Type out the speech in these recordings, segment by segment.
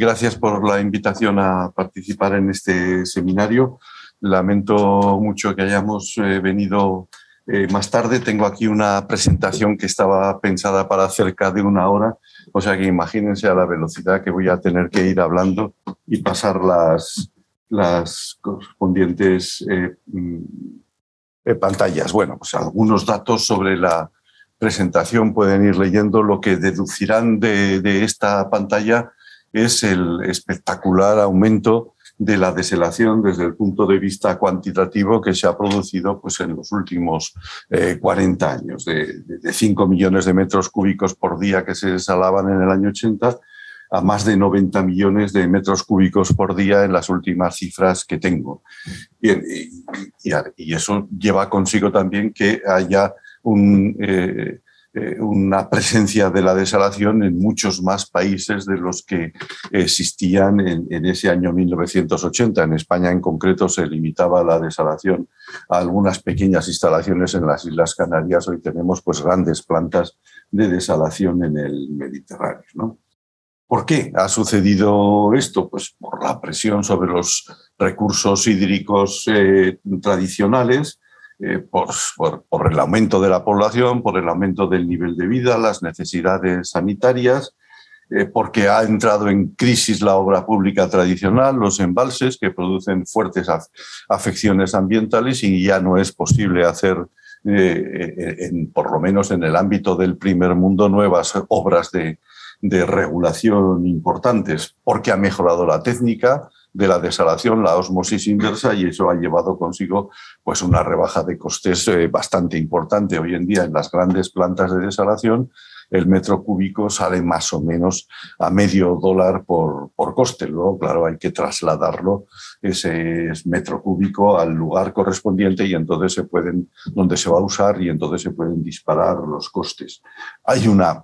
Gracias por la invitación a participar en este seminario. Lamento mucho que hayamos venido más tarde. Tengo aquí una presentación que estaba pensada para cerca de 1 hora, o sea que imagínense a la velocidad que voy a tener que ir hablando y pasar las correspondientes pantallas. Bueno, pues algunos datos sobre la presentación pueden ir leyendo. Lo que deducirán de esta pantalla es el espectacular aumento de la desalación desde el punto de vista cuantitativo que se ha producido pues, en los últimos 40 años, de 5 millones de metros cúbicos por día que se desalaban en el año 80 a más de 90 millones de metros cúbicos por día en las últimas cifras que tengo. Y eso lleva consigo también que haya una presencia de la desalación en muchos más países de los que existían en ese año 1980. En España, en concreto, se limitaba la desalación a algunas pequeñas instalaciones en las Islas Canarias. Hoy tenemos pues, grandes plantas de desalación en el Mediterráneo, ¿no? ¿Por qué ha sucedido esto? Pues por la presión sobre los recursos hídricos tradicionales, por el aumento de la población, por el aumento del nivel de vida, las necesidades sanitarias, porque ha entrado en crisis la obra pública tradicional, los embalses que producen fuertes afecciones ambientales y ya no es posible hacer, por lo menos en el ámbito del primer mundo, nuevas obras de regulación importantes, porque ha mejorado la técnica de la desalación, la ósmosis inversa, y eso ha llevado consigo pues, una rebaja de costes bastante importante. Hoy en día en las grandes plantas de desalación el metro cúbico sale más o menos a $0,5 por coste. Luego, claro, hay que trasladarlo, ese metro cúbico, al lugar correspondiente y entonces donde se va a usar y entonces se pueden disparar los costes. Hay una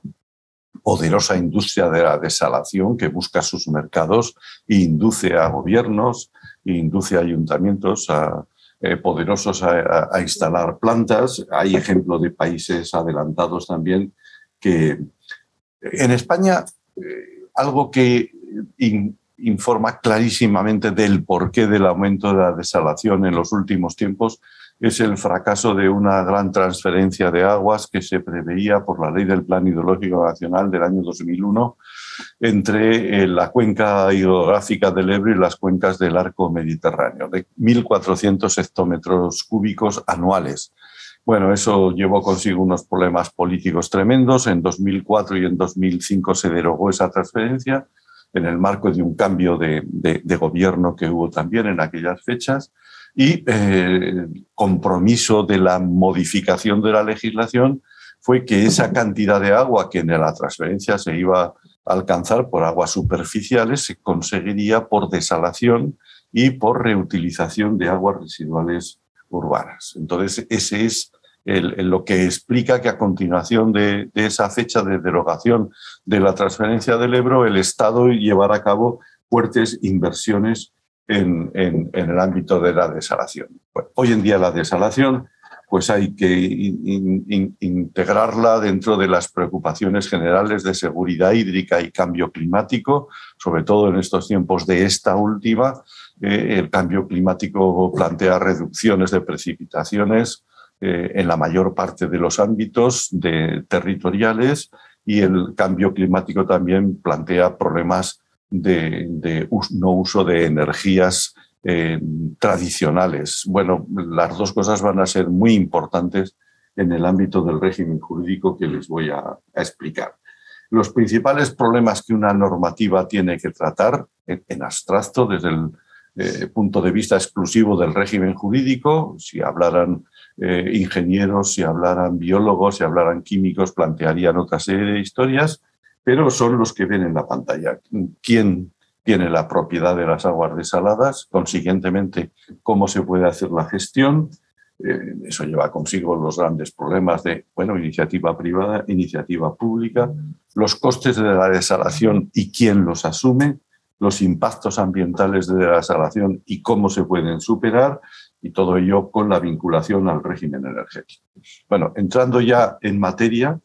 poderosa industria de la desalación que busca sus mercados e induce a gobiernos e induce a ayuntamientos poderosos a instalar plantas. Hay ejemplos de países adelantados también que en España algo que informa clarísimamente del porqué del aumento de la desalación en los últimos tiempos es el fracaso de una gran transferencia de aguas que se preveía por la Ley del Plan Hidrológico Nacional del año 2001 entre la cuenca hidrográfica del Ebro y las cuencas del arco mediterráneo, de 1.400 hectómetros cúbicos anuales. Bueno, eso llevó consigo unos problemas políticos tremendos. En 2004 y en 2005 se derogó esa transferencia en el marco de un cambio de gobierno que hubo también en aquellas fechas. Y el compromiso de la modificación de la legislación fue que esa cantidad de agua que en la transferencia se iba a alcanzar por aguas superficiales se conseguiría por desalación y por reutilización de aguas residuales urbanas. Entonces, ese es lo que explica que a continuación de esa fecha de derogación de la transferencia del Ebro, el Estado llevará a cabo fuertes inversiones en el ámbito de la desalación. Bueno, hoy en día la desalación pues hay que integrarla dentro de las preocupaciones generales de seguridad hídrica y cambio climático, sobre todo en estos tiempos de esta última. El cambio climático plantea reducciones de precipitaciones en la mayor parte de los ámbitos territoriales, y el cambio climático también plantea problemas de no uso de energías tradicionales. Bueno, las dos cosas van a ser muy importantes en el ámbito del régimen jurídico que les voy a explicar. Los principales problemas que una normativa tiene que tratar en abstracto desde el punto de vista exclusivo del régimen jurídico, si hablaran ingenieros, si hablaran biólogos, si hablaran químicos, plantearían otra serie de historias, pero son los que ven en la pantalla. ¿Quién tiene la propiedad de las aguas desaladas? Consiguientemente, ¿cómo se puede hacer la gestión? Eso lleva consigo los grandes problemas de iniciativa privada, iniciativa pública, los costes de la desalación y quién los asume, los impactos ambientales de la desalación y cómo se pueden superar, y todo ello con la vinculación al régimen energético. Bueno, entrando ya en materia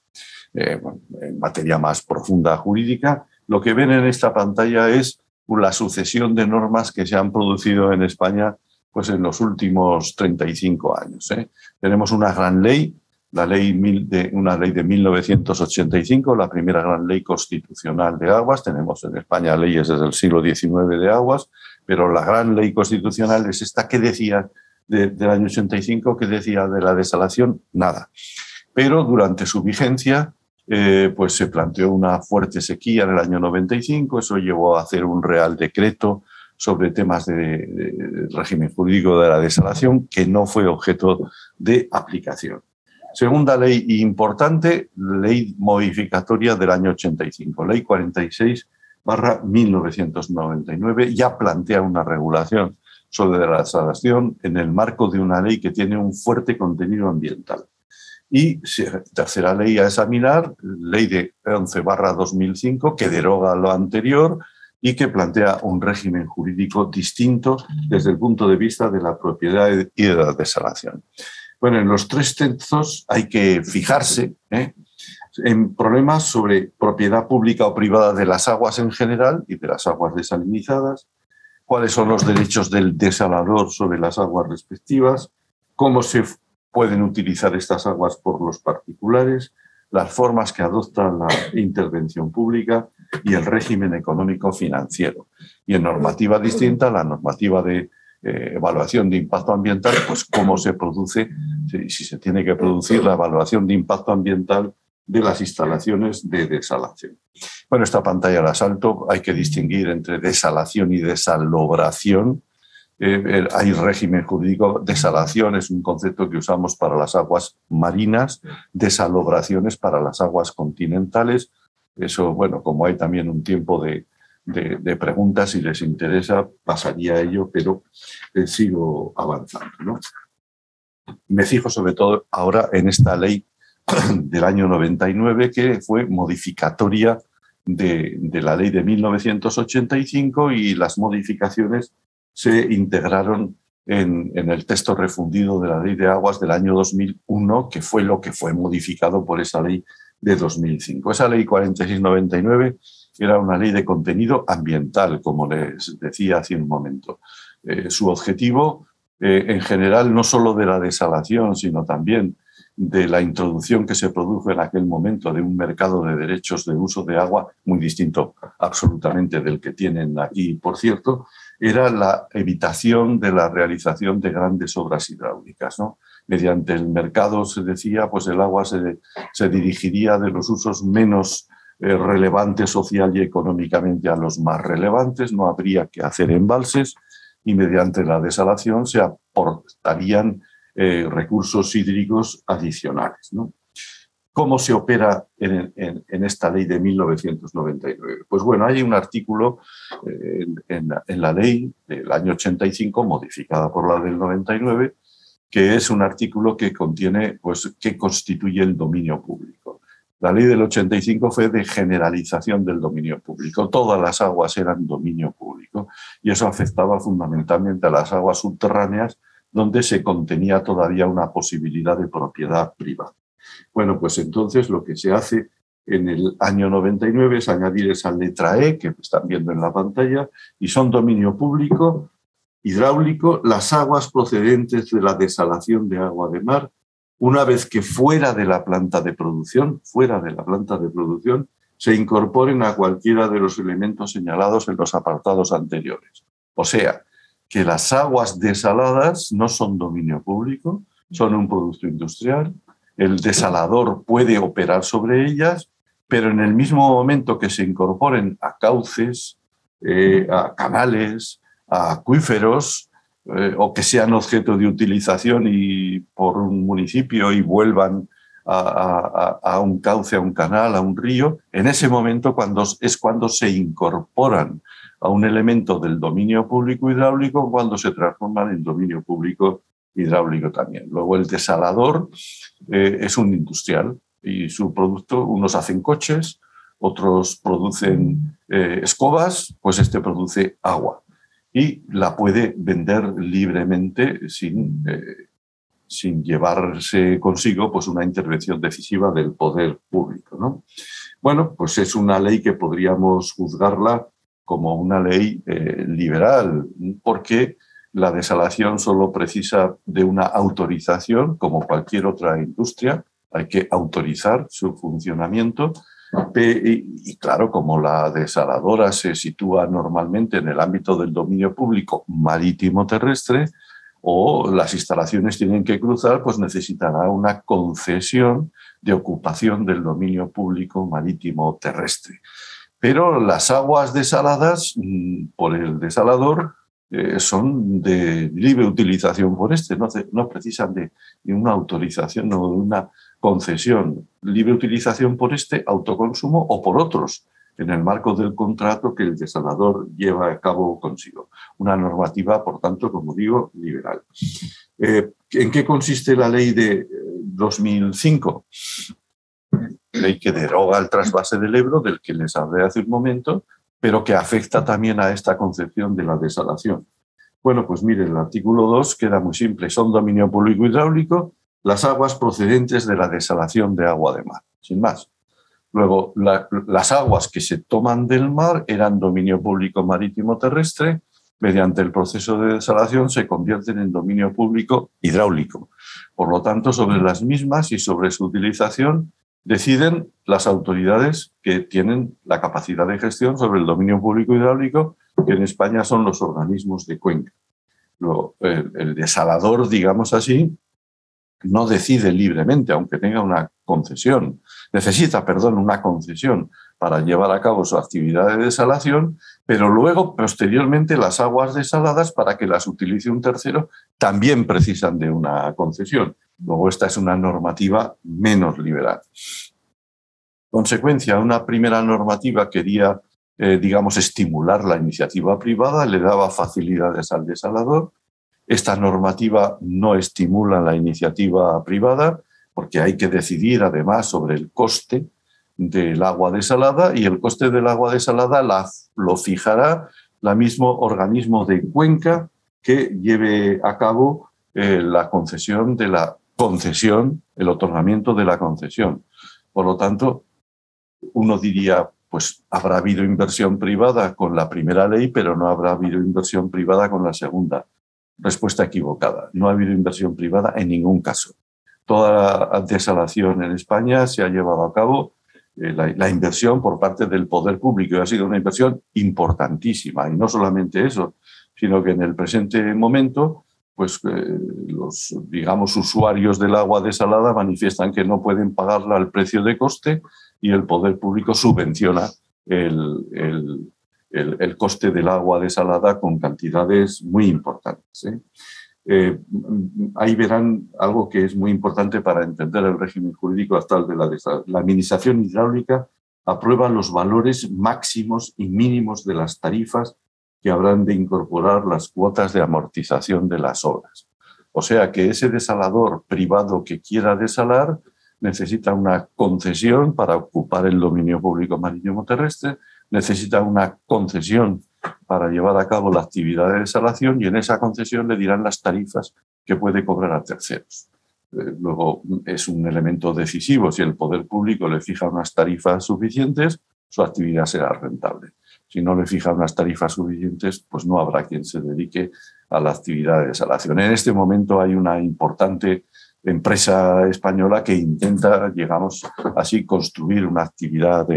más profunda jurídica, Lo que ven en esta pantalla es la sucesión de normas que se han producido en España pues, en los últimos 35 años. Tenemos una gran ley, una ley de 1985, la primera gran ley constitucional de aguas. Tenemos en España leyes desde el siglo XIX de aguas, pero la gran ley constitucional es esta que decía del año 85, que decía de la desalación nada. Pero durante su vigencia pues se planteó una fuerte sequía en el año 95, eso llevó a hacer un Real Decreto sobre temas de régimen jurídico de la desalación que no fue objeto de aplicación. Segunda ley importante, ley modificatoria del año 85, ley 46/1999, ya plantea una regulación sobre la desalación en el marco de una ley que tiene un fuerte contenido ambiental. Y tercera ley a examinar, ley de 11/2005, que deroga lo anterior y que plantea un régimen jurídico distinto desde el punto de vista de la propiedad y de la desalación. Bueno, en los tres textos hay que fijarse en problemas sobre propiedad pública o privada de las aguas en general y de las aguas desalinizadas, cuáles son los derechos del desalador sobre las aguas respectivas, cómo se pueden utilizar estas aguas por los particulares, las formas que adopta la intervención pública y el régimen económico financiero. Y en normativa distinta, la normativa de evaluación de impacto ambiental, pues cómo se produce, si se tiene que producir la evaluación de impacto ambiental de las instalaciones de desalación. Bueno, esta pantalla la salto, hay que distinguir entre desalación y desalobración. Hay régimen jurídico, desalación es un concepto que usamos para las aguas marinas, desalobración es para las aguas continentales. Eso, bueno, como hay también un tiempo de preguntas, si les interesa, pasaría a ello, pero sigo avanzando, ¿no? Me fijo sobre todo ahora en esta ley del año 99, que fue modificatoria de la ley de 1985, y las modificaciones se integraron en el texto refundido de la Ley de Aguas del año 2001, que fue lo que fue modificado por esa ley de 2005. Esa ley 46/99 era una ley de contenido ambiental, como les decía hace un momento. Su objetivo, en general, no solo de la desalación, sino también de la introducción que se produjo en aquel momento de un mercado de derechos de uso de agua muy distinto absolutamente del que tienen aquí, por cierto, era la evitación de la realización de grandes obras hidráulicas, ¿no? Mediante el mercado, se decía, pues el agua se dirigiría de los usos menos relevantes social y económicamente a los más relevantes, no habría que hacer embalses, y mediante la desalación se aportarían recursos hídricos adicionales, ¿no? ¿Cómo se opera en esta ley de 1999? Pues bueno, hay un artículo en la ley del año 85, modificada por la del 99, que es un artículo que contiene, pues, qué constituye el dominio público. La ley del 85 fue de generalización del dominio público. Todas las aguas eran dominio público, y eso afectaba fundamentalmente a las aguas subterráneas, donde se contenía todavía una posibilidad de propiedad privada. Bueno, pues entonces lo que se hace en el año 99 es añadir esa letra E, que están viendo en la pantalla, y son dominio público hidráulico las aguas procedentes de la desalación de agua de mar, una vez que fuera de la planta de producción, se incorporen a cualquiera de los elementos señalados en los apartados anteriores. O sea, que las aguas desaladas no son dominio público, son un producto industrial. El desalador puede operar sobre ellas, pero en el mismo momento que se incorporen a cauces, a canales, a acuíferos, o que sean objeto de utilización y por un municipio y vuelvan a un cauce, a un canal, a un río, en ese momento es cuando se incorporan a un elemento del dominio público hidráulico, cuando se transforman en dominio público hidráulico también. Luego el desalador es un industrial, y su producto, unos hacen coches, otros producen escobas, pues este produce agua y la puede vender libremente sin sin llevarse consigo pues, una intervención decisiva del poder público, ¿no? Bueno, pues es una ley que podríamos juzgarla como una ley liberal, porque la desalación solo precisa de una autorización, como cualquier otra industria, hay que autorizar su funcionamiento. Y claro, como la desaladora se sitúa normalmente en el ámbito del dominio público marítimo terrestre, o las instalaciones tienen que cruzar, pues necesitará una concesión de ocupación del dominio público marítimo terrestre. Pero las aguas desaladas por el desalador son de libre utilización por no precisan de una autorización o de una concesión. Libre utilización por autoconsumo o por otros, en el marco del contrato que el desalador lleva a cabo consigo. Una normativa, por tanto, como digo, liberal. ¿En qué consiste la ley de 2005? Ley que deroga el trasvase del Ebro, del que les hablé hace un momento, pero que afecta también a esta concepción de la desalación. Bueno, pues mire, el artículo 2 queda muy simple. Son dominio público hidráulico las aguas procedentes de la desalación de agua de mar, sin más. Luego, las aguas que se toman del mar eran dominio público marítimo terrestre, mediante el proceso de desalación se convierten en dominio público hidráulico. Por lo tanto, sobre las mismas y sobre su utilización deciden las autoridades que tienen la capacidad de gestión sobre el dominio público hidráulico, que en España son los organismos de cuenca. Luego, el desalador, digamos así, no decide libremente, aunque tenga una concesión. Necesita, una concesión para llevar a cabo su actividad de desalación, pero luego, posteriormente, las aguas desaladas, para que las utilice un tercero, también precisan de una concesión. Luego, esta es una normativa menos liberal. Consecuencia, una primera normativa quería, estimular la iniciativa privada, le daba facilidades al desalador. Esta normativa no estimula la iniciativa privada porque hay que decidir además sobre el coste del agua desalada, y el coste del agua desalada lo fijará el mismo organismo de cuenca que lleve a cabo la concesión de la concesión, el otorgamiento de la concesión. Por lo tanto, uno diría, pues habrá habido inversión privada con la primera ley, pero no habrá habido inversión privada con la segunda. Respuesta equivocada. No ha habido inversión privada en ningún caso. Toda la desalación en España se ha llevado a cabo la inversión por parte del poder público, y ha sido una inversión importantísima. Y no solamente eso, sino que en el presente momento, pues los, usuarios del agua desalada manifiestan que no pueden pagarla al precio de coste, y el poder público subvenciona el coste del agua desalada con cantidades muy importantes. Ahí verán algo que es muy importante para entender el régimen jurídico actual de la Administración Hidráulica. Aprueba los valores máximos y mínimos de las tarifas que habrán de incorporar las cuotas de amortización de las obras. O sea que ese desalador privado que quiera desalar necesita una concesión para ocupar el dominio público marítimo terrestre, necesita una concesión para llevar a cabo la actividad de desalación, y en esa concesión le dirán las tarifas que puede cobrar a terceros. Luego, es un elemento decisivo. Si el poder público le fija unas tarifas suficientes, su actividad será rentable. Si no le fija unas tarifas suficientes, pues no habrá quien se dedique a la actividad de desalación. En este momento hay una importante empresa española que intenta, así, construir una actividad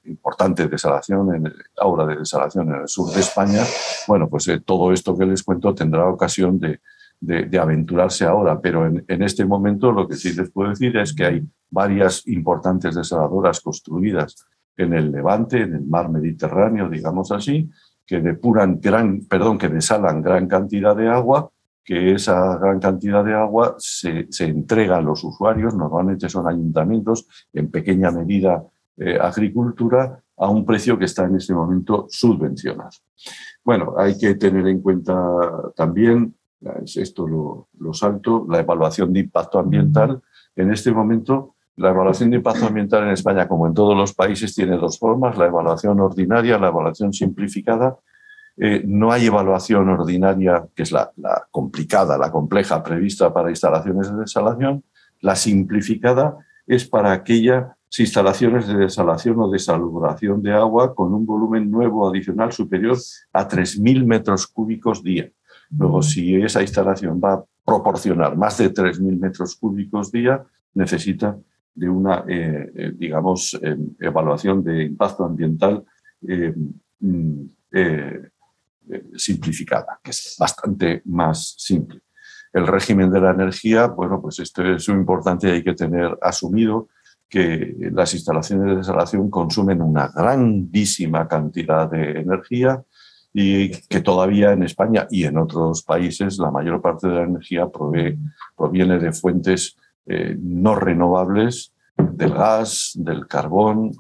importante de desalación, obra de desalación en el sur de España. Bueno, pues todo esto que les cuento tendrá ocasión de aventurarse ahora, pero en este momento lo que sí les puedo decir es que hay varias importantes desaladoras construidas en el Levante, en el mar Mediterráneo, digamos así, que desalan gran cantidad de agua, que esa gran cantidad de agua se entrega a los usuarios, normalmente son ayuntamientos, en pequeña medida agricultura, a un precio que está en este momento subvencionado. Bueno, hay que tener en cuenta también, esto lo salto, la evaluación de impacto ambiental. En este momento, la evaluación de impacto ambiental en España, como en todos los países, tiene dos formas: la evaluación ordinaria, la evaluación simplificada. No hay evaluación ordinaria, que es la complicada, la compleja, prevista para instalaciones de desalación. La simplificada es para aquellas instalaciones de desalación o desalubраción de agua con un volumen nuevo adicional superior a 3.000 metros cúbicos día. Luego, si esa instalación va a proporcionar más de 3.000 metros cúbicos día, necesita de una, evaluación de impacto ambiental simplificada, que es bastante más simple. El régimen de la energía, bueno, pues esto es muy importante y hay que tener asumido que las instalaciones de desalación consumen una grandísima cantidad de energía y que todavía en España y en otros países la mayor parte de la energía proviene de fuentes no renovables, del gas, del carbón.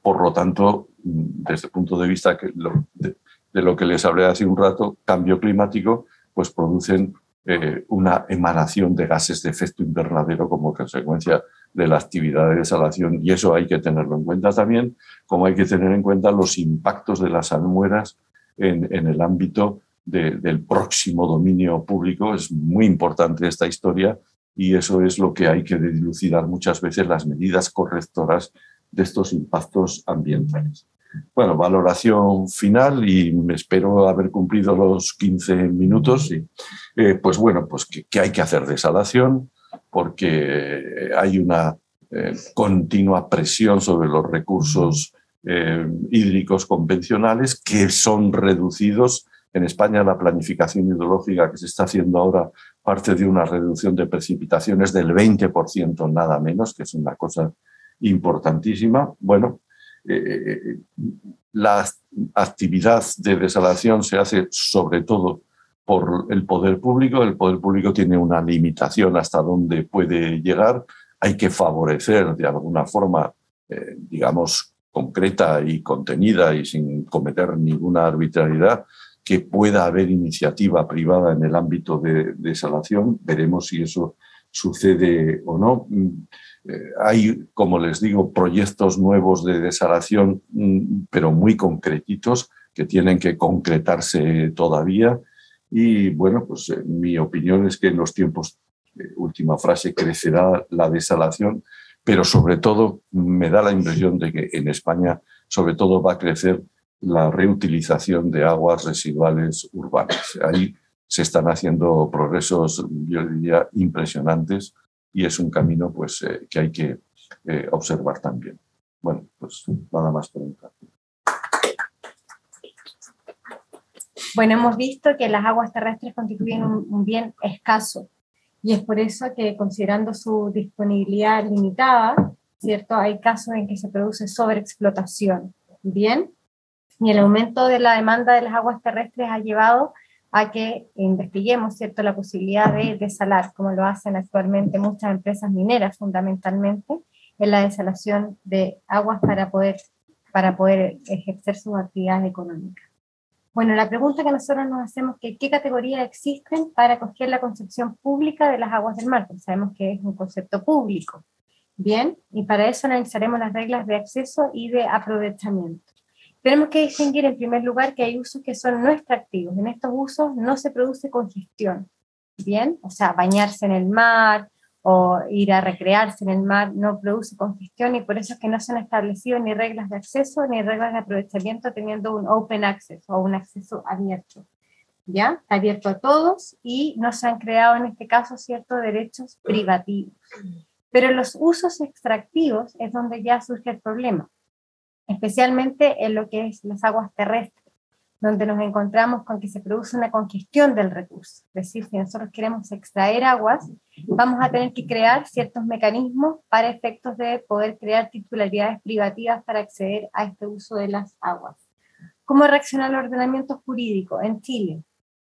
Por lo tanto, desde el punto de vista de lo que les hablé hace un rato, cambio climático, pues producen una emanación de gases de efecto invernadero como consecuencia de la actividad de desalación, y eso hay que tenerlo en cuenta también, como hay que tener en cuenta los impactos de las salmueras en el ámbito del próximo dominio público. Es muy importante esta historia y eso es lo que hay que dilucidar muchas veces, las medidas correctoras de estos impactos ambientales. Bueno, valoración final y espero haber cumplido los 15 minutos. Pues bueno, pues que hay que hacer desalación porque hay una continua presión sobre los recursos hídricos convencionales que son reducidos. En España la planificación hidrológica que se está haciendo ahora parte de una reducción de precipitaciones del 20%, nada menos, que es una cosa importantísima. Bueno, la actividad de desalación se hace sobre todo por el poder público. El poder público tiene una limitación hasta dónde puede llegar. Hay que favorecer de alguna forma, digamos, concreta y contenida y sin cometer ninguna arbitrariedad, que pueda haber iniciativa privada en el ámbito de desalación. Veremos si eso sucede o no. Hay, como les digo, proyectos nuevos de desalación, pero muy concretitos, que tienen que concretarse todavía. Y bueno, pues mi opinión es que en los tiempos, última frase, crecerá la desalación, pero sobre todo me da la impresión de que en España sobre todo va a crecer la reutilización de aguas residuales urbanas. Ahí se están haciendo progresos, yo diría, impresionantes, y es un camino pues, que hay que observar también. Bueno, pues nada más por mi parte. Bueno, hemos visto que las aguas terrestres constituyen un bien escaso y es por eso que, considerando su disponibilidad limitada, ¿cierto?, hay casos en que se produce sobreexplotación. Bien, y el aumento de la demanda de las aguas terrestres ha llevado a que investiguemos, ¿cierto?, la posibilidad de desalar, como lo hacen actualmente muchas empresas mineras, fundamentalmente, en la desalación de aguas para poder ejercer sus actividades económicas. Bueno, la pregunta que nosotros nos hacemos es ¿qué categorías existen para acoger la concepción pública de las aguas del mar? Porque sabemos que es un concepto público. Bien, y para eso analizaremos las reglas de acceso y de aprovechamiento. Tenemos que distinguir en primer lugar que hay usos que son no extractivos. En estos usos no se produce congestión. Bien, o sea, bañarse en el mar o ir a recrearse en el mar no produce congestión y por eso es que no se han establecido ni reglas de acceso ni reglas de aprovechamiento teniendo un open access o un acceso abierto. ¿Ya? Abierto a todos y no se han creado en este caso ciertos derechos privativos. Pero en los usos extractivos es donde ya surge el problema, especialmente en lo que es las aguas terrestres, donde nos encontramos con que se produce una congestión del recurso. Es decir, si nosotros queremos extraer aguas, vamos a tener que crear ciertos mecanismos para efectos de poder crear titularidades privativas para acceder a este uso de las aguas. ¿Cómo reacciona el ordenamiento jurídico en Chile?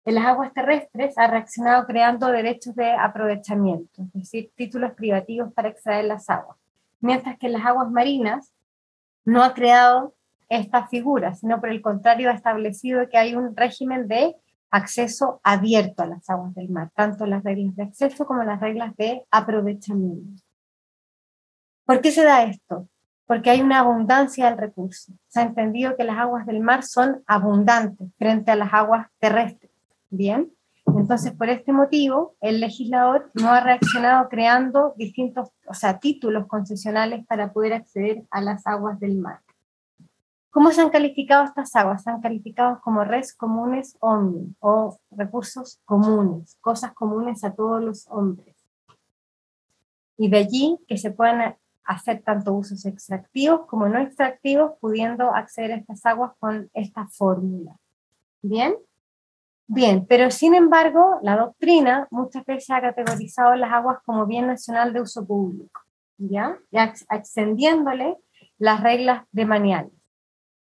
En las aguas terrestres ha reaccionado creando derechos de aprovechamiento, es decir, títulos privativos para extraer las aguas, mientras que en las aguas marinas no ha creado esta figura, sino por el contrario ha establecido que hay un régimen de acceso abierto a las aguas del mar, tanto las reglas de acceso como las reglas de aprovechamiento. ¿Por qué se da esto? porque hay una abundancia del recurso. Se ha entendido que las aguas del mar son abundantes frente a las aguas terrestres. Bien, entonces por este motivo el legislador no ha reaccionado creando distintos, títulos concesionales para poder acceder a las aguas del mar. ¿Cómo se han calificado estas aguas? Se han calificado como res comunes omnium, o recursos comunes, cosas comunes a todos los hombres. Y de allí que se puedan hacer tanto usos extractivos como no extractivos, pudiendo acceder a estas aguas con esta fórmula. ¿Bien? Bien, pero sin embargo, la doctrina muchas veces ha categorizado las aguas como bien nacional de uso público, ¿ya? Y extendiéndole las reglas de maniales.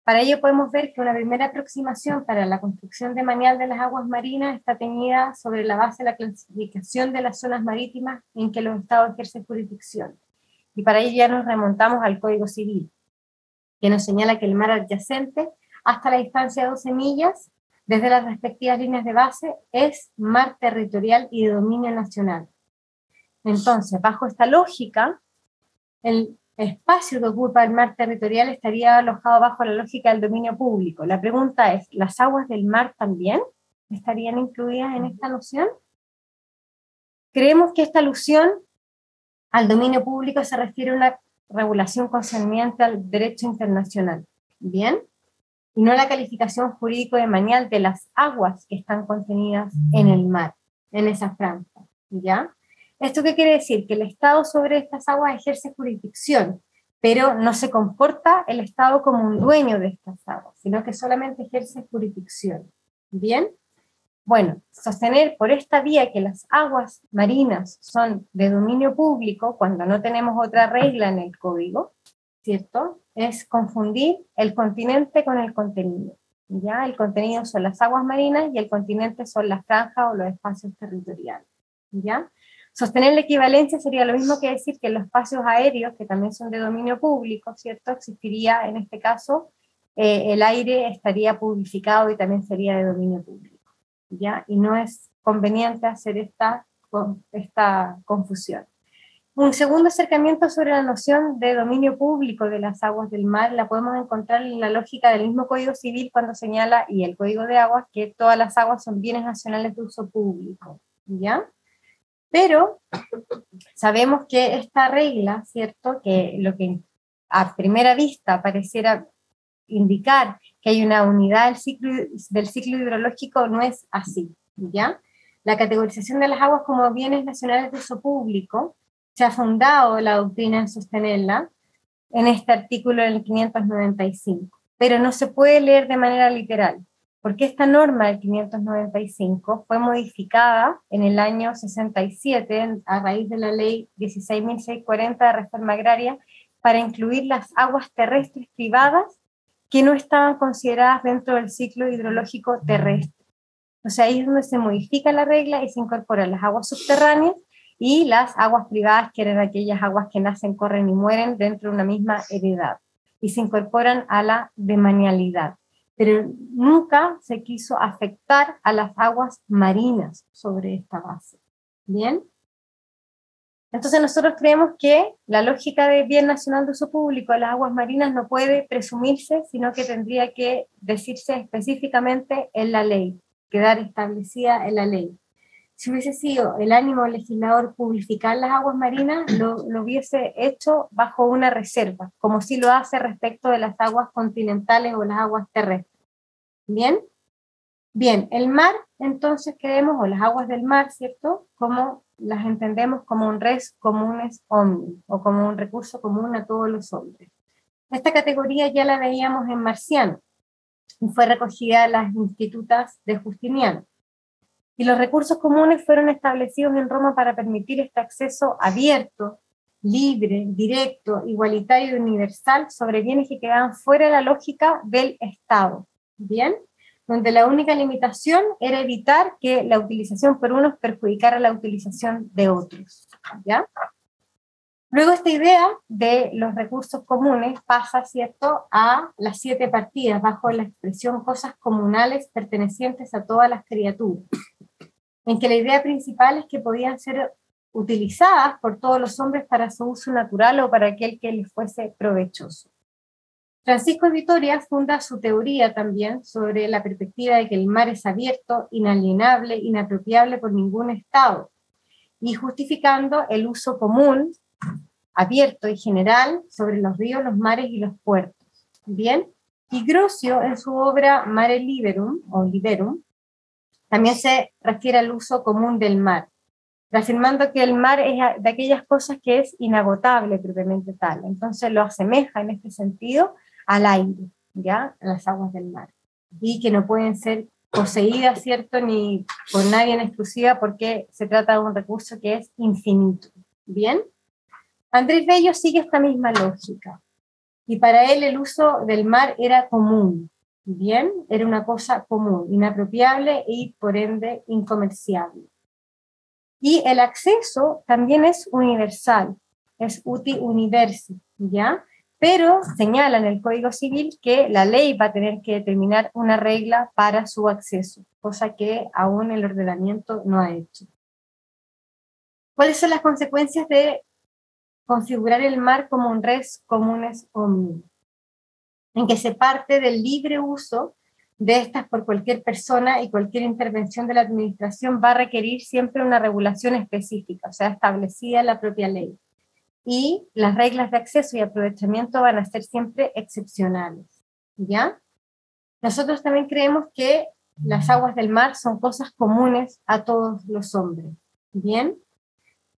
Para ello podemos ver que una primera aproximación para la construcción de manial de las aguas marinas está teñida sobre la base de la clasificación de las zonas marítimas en que los estados ejercen jurisdicción. Y para ello ya nos remontamos al Código Civil, que nos señala que el mar adyacente hasta la distancia de 12 millas, desde las respectivas líneas de base, es mar territorial y de dominio nacional. Entonces, bajo esta lógica, el espacio que ocupa el mar territorial estaría alojado bajo la lógica del dominio público. La pregunta es, ¿las aguas del mar también estarían incluidas en esta noción? Creemos que esta alusión al dominio público se refiere a una regulación concerniente al derecho internacional, ¿bien? Y no a la calificación jurídico de manial de las aguas que están contenidas en el mar, en esa franja, ¿ya? ¿Esto qué quiere decir? Que el Estado sobre estas aguas ejerce jurisdicción, pero no se comporta el Estado como un dueño de estas aguas, sino que solamente ejerce jurisdicción. ¿Bien? Bueno, sostener por esta vía que las aguas marinas son de dominio público, cuando no tenemos otra regla en el código, ¿cierto? Es confundir el continente con el contenido. ¿Ya? El contenido son las aguas marinas y el continente son las franjas o los espacios territoriales. ¿Ya? Sostener la equivalencia sería lo mismo que decir que los espacios aéreos, que también son de dominio público, ¿cierto? Existiría, en este caso, el aire estaría publicado y también sería de dominio público, ¿ya? Y no es conveniente hacer esta confusión. Un segundo acercamiento sobre la noción de dominio público de las aguas del mar la podemos encontrar en la lógica del mismo Código Civil cuando señala, y el Código de Aguas, que todas las aguas son bienes nacionales de uso público, ¿ya? Pero sabemos que esta regla, ¿cierto?, que lo que a primera vista pareciera indicar que hay una unidad del ciclo hidrológico no es así, ¿ya? La categorización de las aguas como bienes nacionales de uso público se ha fundado la doctrina en sostenerla en este artículo del 595, pero no se puede leer de manera literal, porque esta norma del 595 fue modificada en el año 67 a raíz de la ley 16.640 de reforma agraria para incluir las aguas terrestres privadas que no estaban consideradas dentro del ciclo hidrológico terrestre. O sea, ahí es donde se modifica la regla y se incorporan las aguas subterráneas y las aguas privadas, que eran aquellas aguas que nacen, corren y mueren dentro de una misma heredad, y se incorporan a la demanialidad. Pero nunca se quiso afectar a las aguas marinas sobre esta base. ¿Bien? Entonces nosotros creemos que la lógica de bien nacional de uso público de las aguas marinas no puede presumirse, sino que tendría que decirse específicamente en la ley, quedar establecida en la ley. Si hubiese sido el ánimo del legislador publicar las aguas marinas, lo hubiese hecho bajo una reserva, como si lo hace respecto de las aguas continentales o las aguas terrestres. ¿Bien? Bien, el mar, entonces creemos, o las aguas del mar, ¿cierto?, como las entendemos como un res comunes omnium, o como un recurso común a todos los hombres. Esta categoría ya la veíamos en Marciano, y fue recogida en las institutas de Justiniano. Y los recursos comunes fueron establecidos en Roma para permitir este acceso abierto, libre, directo, igualitario y universal sobre bienes que quedaban fuera de la lógica del Estado. ¿Bien? Donde la única limitación era evitar que la utilización por unos perjudicara la utilización de otros. ¿Ya? Luego esta idea de los recursos comunes pasa, ¿cierto?, a las 7 partidas, bajo la expresión cosas comunales pertenecientes a todas las criaturas, en que la idea principal es que podían ser utilizadas por todos los hombres para su uso natural o para aquel que les fuese provechoso. Francisco de Vitoria funda su teoría también sobre la perspectiva de que el mar es abierto, inalienable, inapropiable por ningún estado, y justificando el uso común, abierto y general sobre los ríos, los mares y los puertos. Bien, y Grocio en su obra Mare Liberum, o Liberum, también se refiere al uso común del mar, afirmando que el mar es de aquellas cosas que es inagotable propiamente tal. Entonces lo asemeja en este sentido al aire, ¿ya? A las aguas del mar. Y que no pueden ser poseídas, ¿cierto? Ni por nadie en exclusiva, porque se trata de un recurso que es infinito. ¿Bien? Andrés Bello sigue esta misma lógica. Y para él el uso del mar era común. ¿Bien? Era una cosa común, inapropiable y por ende incomerciable. Y el acceso también es universal, es uti universi, ¿ya? Pero señala en el Código Civil que la ley va a tener que determinar una regla para su acceso, cosa que aún el ordenamiento no ha hecho. ¿Cuáles son las consecuencias de configurar el mar como un res comunes omnium? En que se parte del libre uso de estas por cualquier persona, y cualquier intervención de la administración va a requerir siempre una regulación específica, o sea, establecida en la propia ley. Y las reglas de acceso y aprovechamiento van a ser siempre excepcionales, ¿ya? Nosotros también creemos que las aguas del mar son cosas comunes a todos los hombres, ¿bien?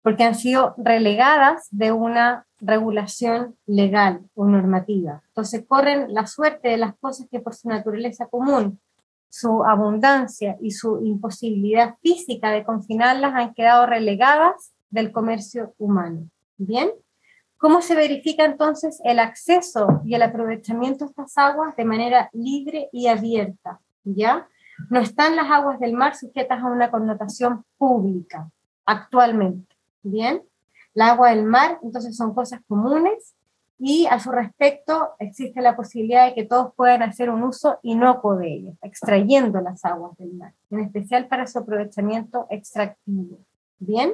Porque han sido relegadas de una regulación legal o normativa. Entonces corren la suerte de las cosas que por su naturaleza común, su abundancia y su imposibilidad física de confinarlas han quedado relegadas del comercio humano. ¿Bien? ¿Cómo se verifica entonces el acceso y el aprovechamiento de estas aguas de manera libre y abierta? ¿Ya? No están las aguas del mar sujetas a una connotación pública actualmente. ¿Bien? El agua del mar, entonces, son cosas comunes y a su respecto existe la posibilidad de que todos puedan hacer un uso inocuo de ellas, extrayendo las aguas del mar, en especial para su aprovechamiento extractivo. ¿Bien?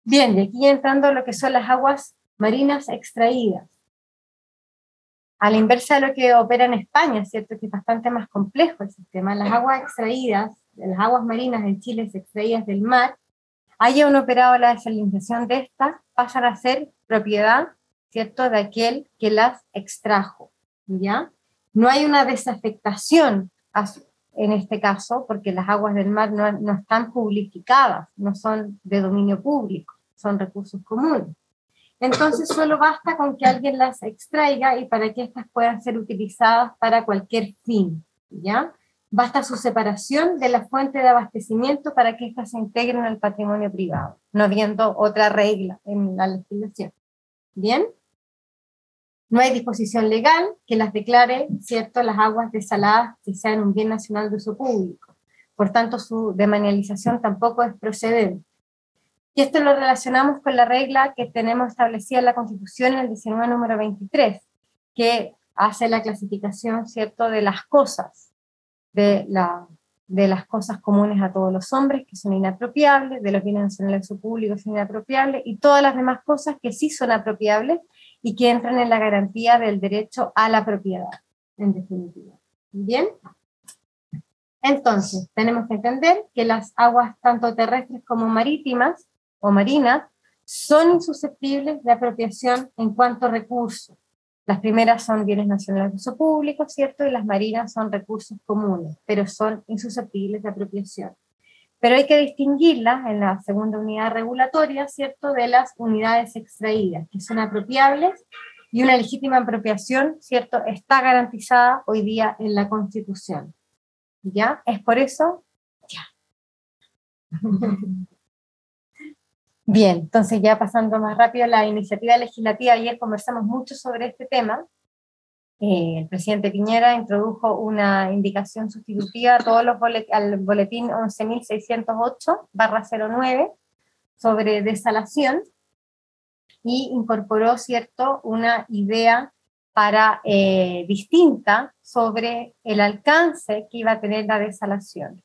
Bien, y aquí entrando a lo que son las aguas marinas extraídas. A la inversa de lo que opera en España, ¿cierto? Que es bastante más complejo el sistema. Las aguas extraídas, las aguas marinas en Chile extraídas del mar, haya un operado la desalinización de estas, pasan a ser propiedad, ¿cierto?, de aquel que las extrajo, ¿ya? No hay una desafectación en este caso, porque las aguas del mar no están publicadas, no son de dominio público, son recursos comunes. Entonces solo basta con que alguien las extraiga y para que estas puedan ser utilizadas para cualquier fin, ¿ya? Basta su separación de la fuente de abastecimiento para que éstas se integren al patrimonio privado, no habiendo otra regla en la legislación. ¿Bien? No hay disposición legal que las declare, ¿cierto?, las aguas desaladas que sean un bien nacional de uso público. Por tanto, su demanialización tampoco es procedente. Y esto lo relacionamos con la regla que tenemos establecida en la Constitución en el 19 número 23, que hace la clasificación, ¿cierto?, de las cosas, de las cosas comunes a todos los hombres, que son inapropiables, de los bienes nacionales de uso público, que son inapropiables, y todas las demás cosas que sí son apropiables y que entran en la garantía del derecho a la propiedad, en definitiva. ¿Bien? Entonces, tenemos que entender que las aguas tanto terrestres como marítimas o marinas son insusceptibles de apropiación en cuanto a recursos. Las primeras son bienes nacionales de uso público, ¿cierto? Y las marinas son recursos comunes, pero son insusceptibles de apropiación. Pero hay que distinguirlas en la segunda unidad regulatoria, ¿cierto?, de las unidades extraídas, que son apropiables, y una legítima apropiación, ¿cierto?, está garantizada hoy día en la Constitución. ¿Ya? Es por eso, ya. Bien, entonces ya pasando más rápido a la iniciativa legislativa, ayer conversamos mucho sobre este tema. El presidente Piñera introdujo una indicación sustitutiva a todos los al boletín 11.608/09 sobre desalación y incorporó, ¿cierto?, una idea distinta sobre el alcance que iba a tener la desalación.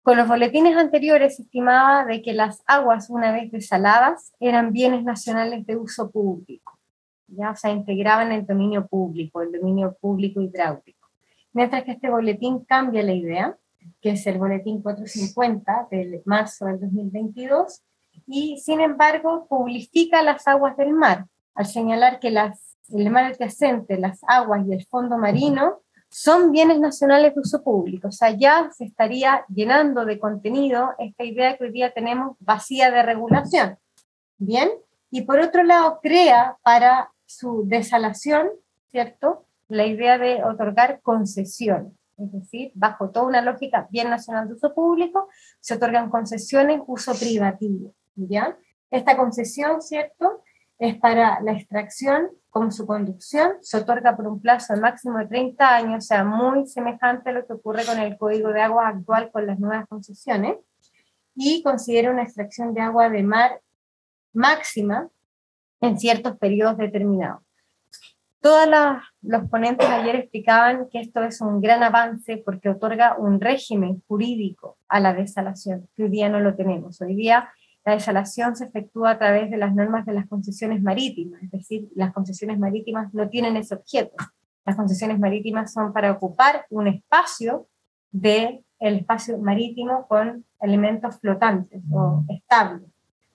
Con los boletines anteriores se estimaba de que las aguas, una vez desaladas, eran bienes nacionales de uso público, ¿ya? O sea, integraban el dominio público hidráulico. Mientras que este boletín cambia la idea, que es el boletín 450 de marzo del 2022, y sin embargo publica las aguas del mar, al señalar que el mar adyacente, las aguas y el fondo marino son bienes nacionales de uso público. O sea, ya se estaría llenando de contenido esta idea que hoy día tenemos vacía de regulación. Bien, y por otro lado crea para su desalación, ¿cierto?, la idea de otorgar concesiones, es decir, bajo toda una lógica bien nacional de uso público, se otorgan concesiones uso privativo, ¿ya? Esta concesión, ¿cierto?, es para la extracción como su conducción, se otorga por un plazo de máximo de 30 años, o sea, muy semejante a lo que ocurre con el Código de Aguas actual con las nuevas concesiones, y considera una extracción de agua de mar máxima en ciertos periodos determinados. Todos los ponentes ayer explicaban que esto es un gran avance porque otorga un régimen jurídico a la desalación, que hoy día no lo tenemos. Hoy día la desalación se efectúa a través de las normas de las concesiones marítimas, es decir, las concesiones marítimas no tienen ese objeto. Las concesiones marítimas son para ocupar un espacio del espacio marítimo con elementos flotantes o estables,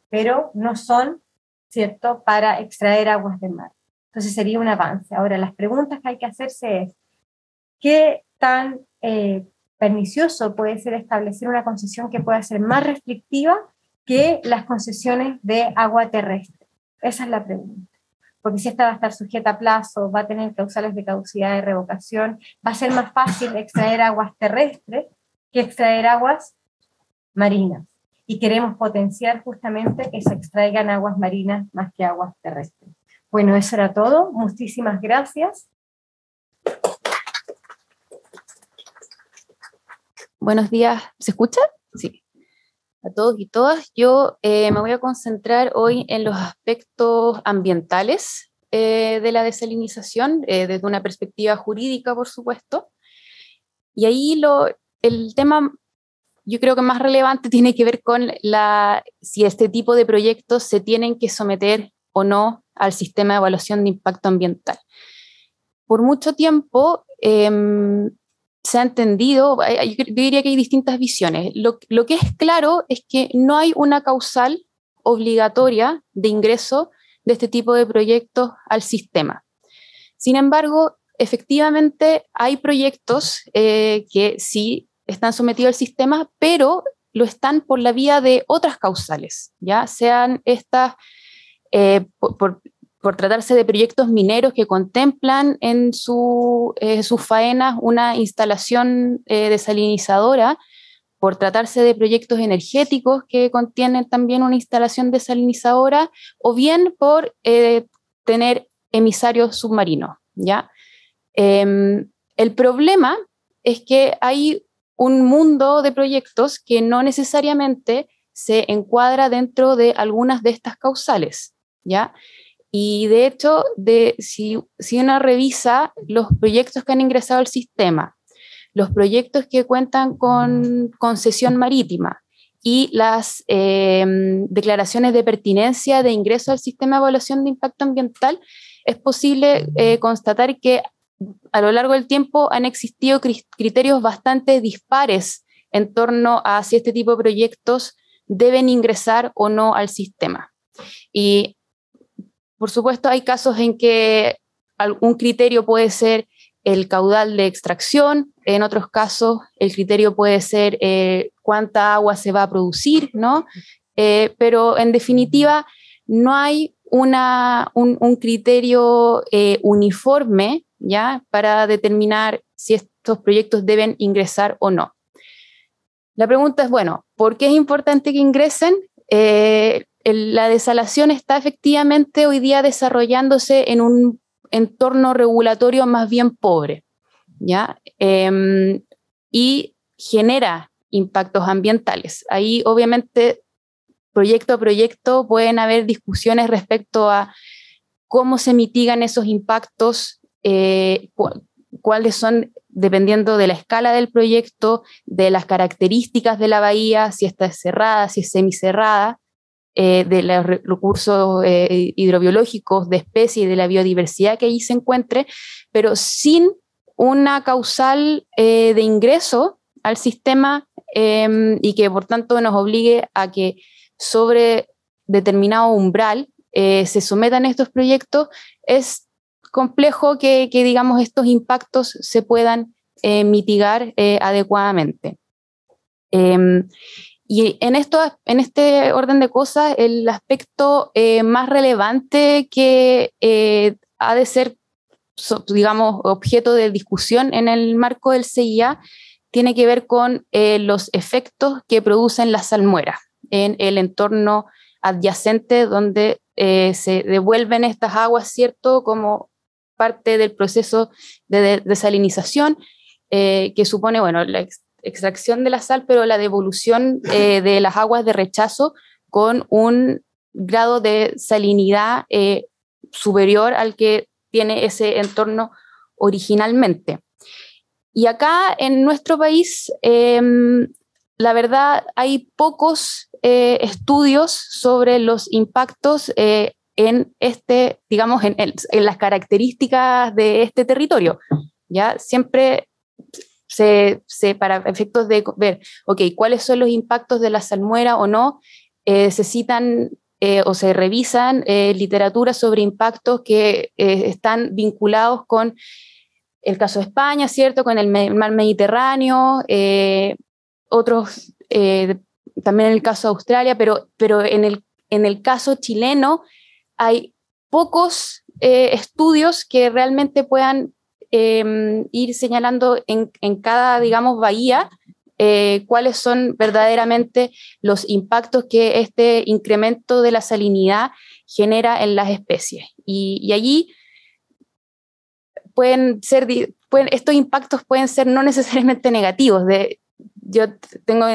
pero no son, ¿cierto?, para extraer aguas del mar. Entonces sería un avance. Ahora, las preguntas que hay que hacerse es, ¿qué tan pernicioso puede ser establecer una concesión que pueda ser más restrictiva que las concesiones de agua terrestre? Esa es la pregunta. Porque si esta va a estar sujeta a plazo, va a tener causales de caducidad de revocación, va a ser más fácil extraer aguas terrestres que extraer aguas marinas. Y queremos potenciar justamente que se extraigan aguas marinas más que aguas terrestres. Bueno, eso era todo. Muchísimas gracias. Buenos días. ¿Se escucha? Sí. A todos y todas. Yo me voy a concentrar hoy en los aspectos ambientales de la desalinización, desde una perspectiva jurídica, por supuesto. Y ahí el tema, yo creo que más relevante tiene que ver con si este tipo de proyectos se tienen que someter o no al sistema de evaluación de impacto ambiental. Por mucho tiempo se ha entendido, yo diría que hay distintas visiones. Lo que es claro es que no hay una causal obligatoria de ingreso de este tipo de proyectos al sistema. Sin embargo, efectivamente hay proyectos que sí están sometidos al sistema, pero lo están por la vía de otras causales, ya sean estas por tratarse de proyectos mineros que contemplan en sus faenas una instalación desalinizadora, por tratarse de proyectos energéticos que contienen también una instalación desalinizadora, o bien por tener emisarios submarinos, ¿ya? El problema es que hay un mundo de proyectos que no necesariamente se encuadra dentro de algunas de estas causales, ¿ya? Y de hecho, si uno revisa los proyectos que han ingresado al sistema, los proyectos que cuentan con concesión marítima y las declaraciones de pertinencia de ingreso al sistema de evaluación de impacto ambiental, es posible constatar que a lo largo del tiempo han existido criterios bastante dispares en torno a si este tipo de proyectos deben ingresar o no al sistema. Y por supuesto hay casos en que algún criterio puede ser el caudal de extracción, en otros casos el criterio puede ser cuánta agua se va a producir, ¿no? Pero en definitiva no hay un criterio uniforme, ¿ya?, para determinar si estos proyectos deben ingresar o no. La pregunta es, bueno, ¿por qué es importante que ingresen? La desalación está efectivamente hoy día desarrollándose en un entorno regulatorio más bien pobre, ¿ya? Y genera impactos ambientales. Ahí obviamente proyecto a proyecto pueden haber discusiones respecto a cómo se mitigan esos impactos, cuáles son, dependiendo de la escala del proyecto, de las características de la bahía, si esta es cerrada, si es semicerrada, de los recursos hidrobiológicos, de especies y de la biodiversidad que allí se encuentre, pero sin una causal de ingreso al sistema y que por tanto nos obligue a que sobre determinado umbral se sometan estos proyectos. Es complejo que digamos, estos impactos se puedan mitigar adecuadamente. Y en este orden de cosas, el aspecto más relevante que ha de ser, digamos, objeto de discusión en el marco del CIA tiene que ver con los efectos que producen las salmueras en el entorno adyacente donde se devuelven estas aguas, ¿cierto?, como parte del proceso de desalinización, que supone, bueno, la extracción de la sal, pero la devolución de las aguas de rechazo con un grado de salinidad superior al que tiene ese entorno originalmente. Y acá en nuestro país, la verdad, hay pocos estudios sobre los impactos en digamos, en las características de este territorio. ¿Ya? Siempre para efectos de ver, cuáles son los impactos de la salmuera o no, se citan o se revisan literatura sobre impactos que están vinculados con el caso de España, ¿cierto?, con el mar Mediterráneo, otros, también en el caso de Australia, pero en el caso chileno hay pocos estudios que realmente puedan ir señalando en cada, digamos, bahía cuáles son verdaderamente los impactos que este incremento de la salinidad genera en las especies. Y allí estos impactos pueden ser no necesariamente negativos. Yo tengo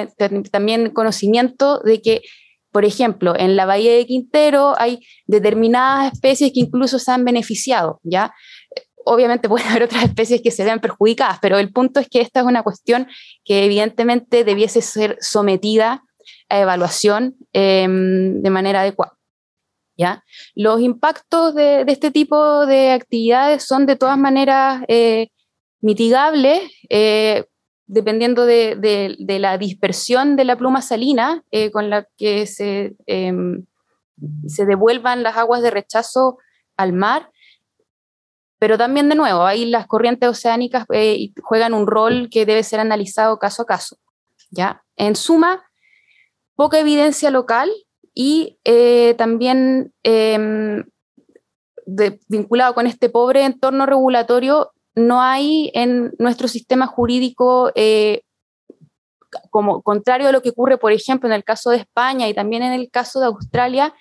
también conocimiento de que, por ejemplo, en la bahía de Quintero hay determinadas especies que incluso se han beneficiado, ¿ya? Obviamente pueden haber otras especies que se vean perjudicadas, pero el punto es que esta es una cuestión que evidentemente debiese ser sometida a evaluación de manera adecuada. ¿Ya? Los impactos de este tipo de actividades son de todas maneras mitigables dependiendo de la dispersión de la pluma salina con la que se devuelvan las aguas de rechazo al mar. Pero también, de nuevo, ahí las corrientes oceánicas juegan un rol que debe ser analizado caso a caso, ¿ya? En suma, poca evidencia local y también vinculado con este pobre entorno regulatorio, no hay en nuestro sistema jurídico, como contrario a lo que ocurre, por ejemplo, en el caso de España y también en el caso de Australia,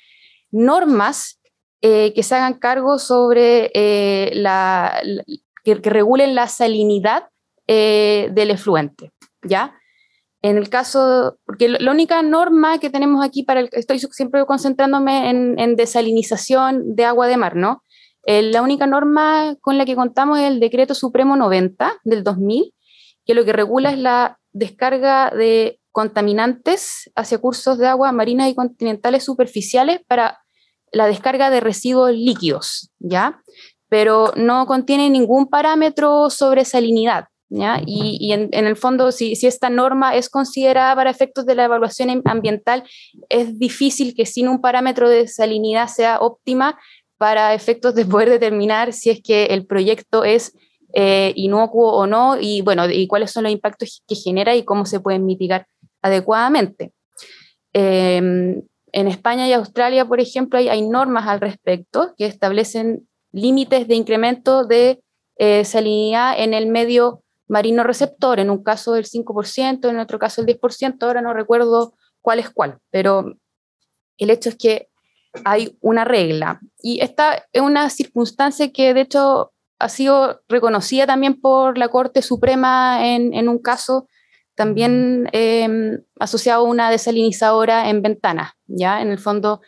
normas que se hagan cargo sobre que regulen la salinidad del efluente, ¿ya? En el caso, porque la única norma que tenemos aquí estoy siempre concentrándome en desalinización de agua de mar, ¿no? La única norma con la que contamos es el Decreto Supremo 90 del 2000, que lo que regula es la descarga de contaminantes hacia cursos de agua marinas y continentales superficiales para la descarga de residuos líquidos, ¿ya? Pero no contiene ningún parámetro sobre salinidad, ¿ya? Y en el fondo, si esta norma es considerada para efectos de la evaluación ambiental, es difícil que sin un parámetro de salinidad sea óptima para efectos de poder determinar si es que el proyecto es inocuo o no, y bueno, y cuáles son los impactos que genera y cómo se pueden mitigar adecuadamente. En España y Australia, por ejemplo, hay normas al respecto que establecen límites de incremento de salinidad en el medio marino receptor, en un caso del 5%, en otro caso el 10%, ahora no recuerdo cuál es cuál, pero el hecho es que hay una regla. Y esta es una circunstancia que de hecho ha sido reconocida también por la Corte Suprema en un caso también asociado a una desalinizadora en Ventanas, ¿ya? En el fondo,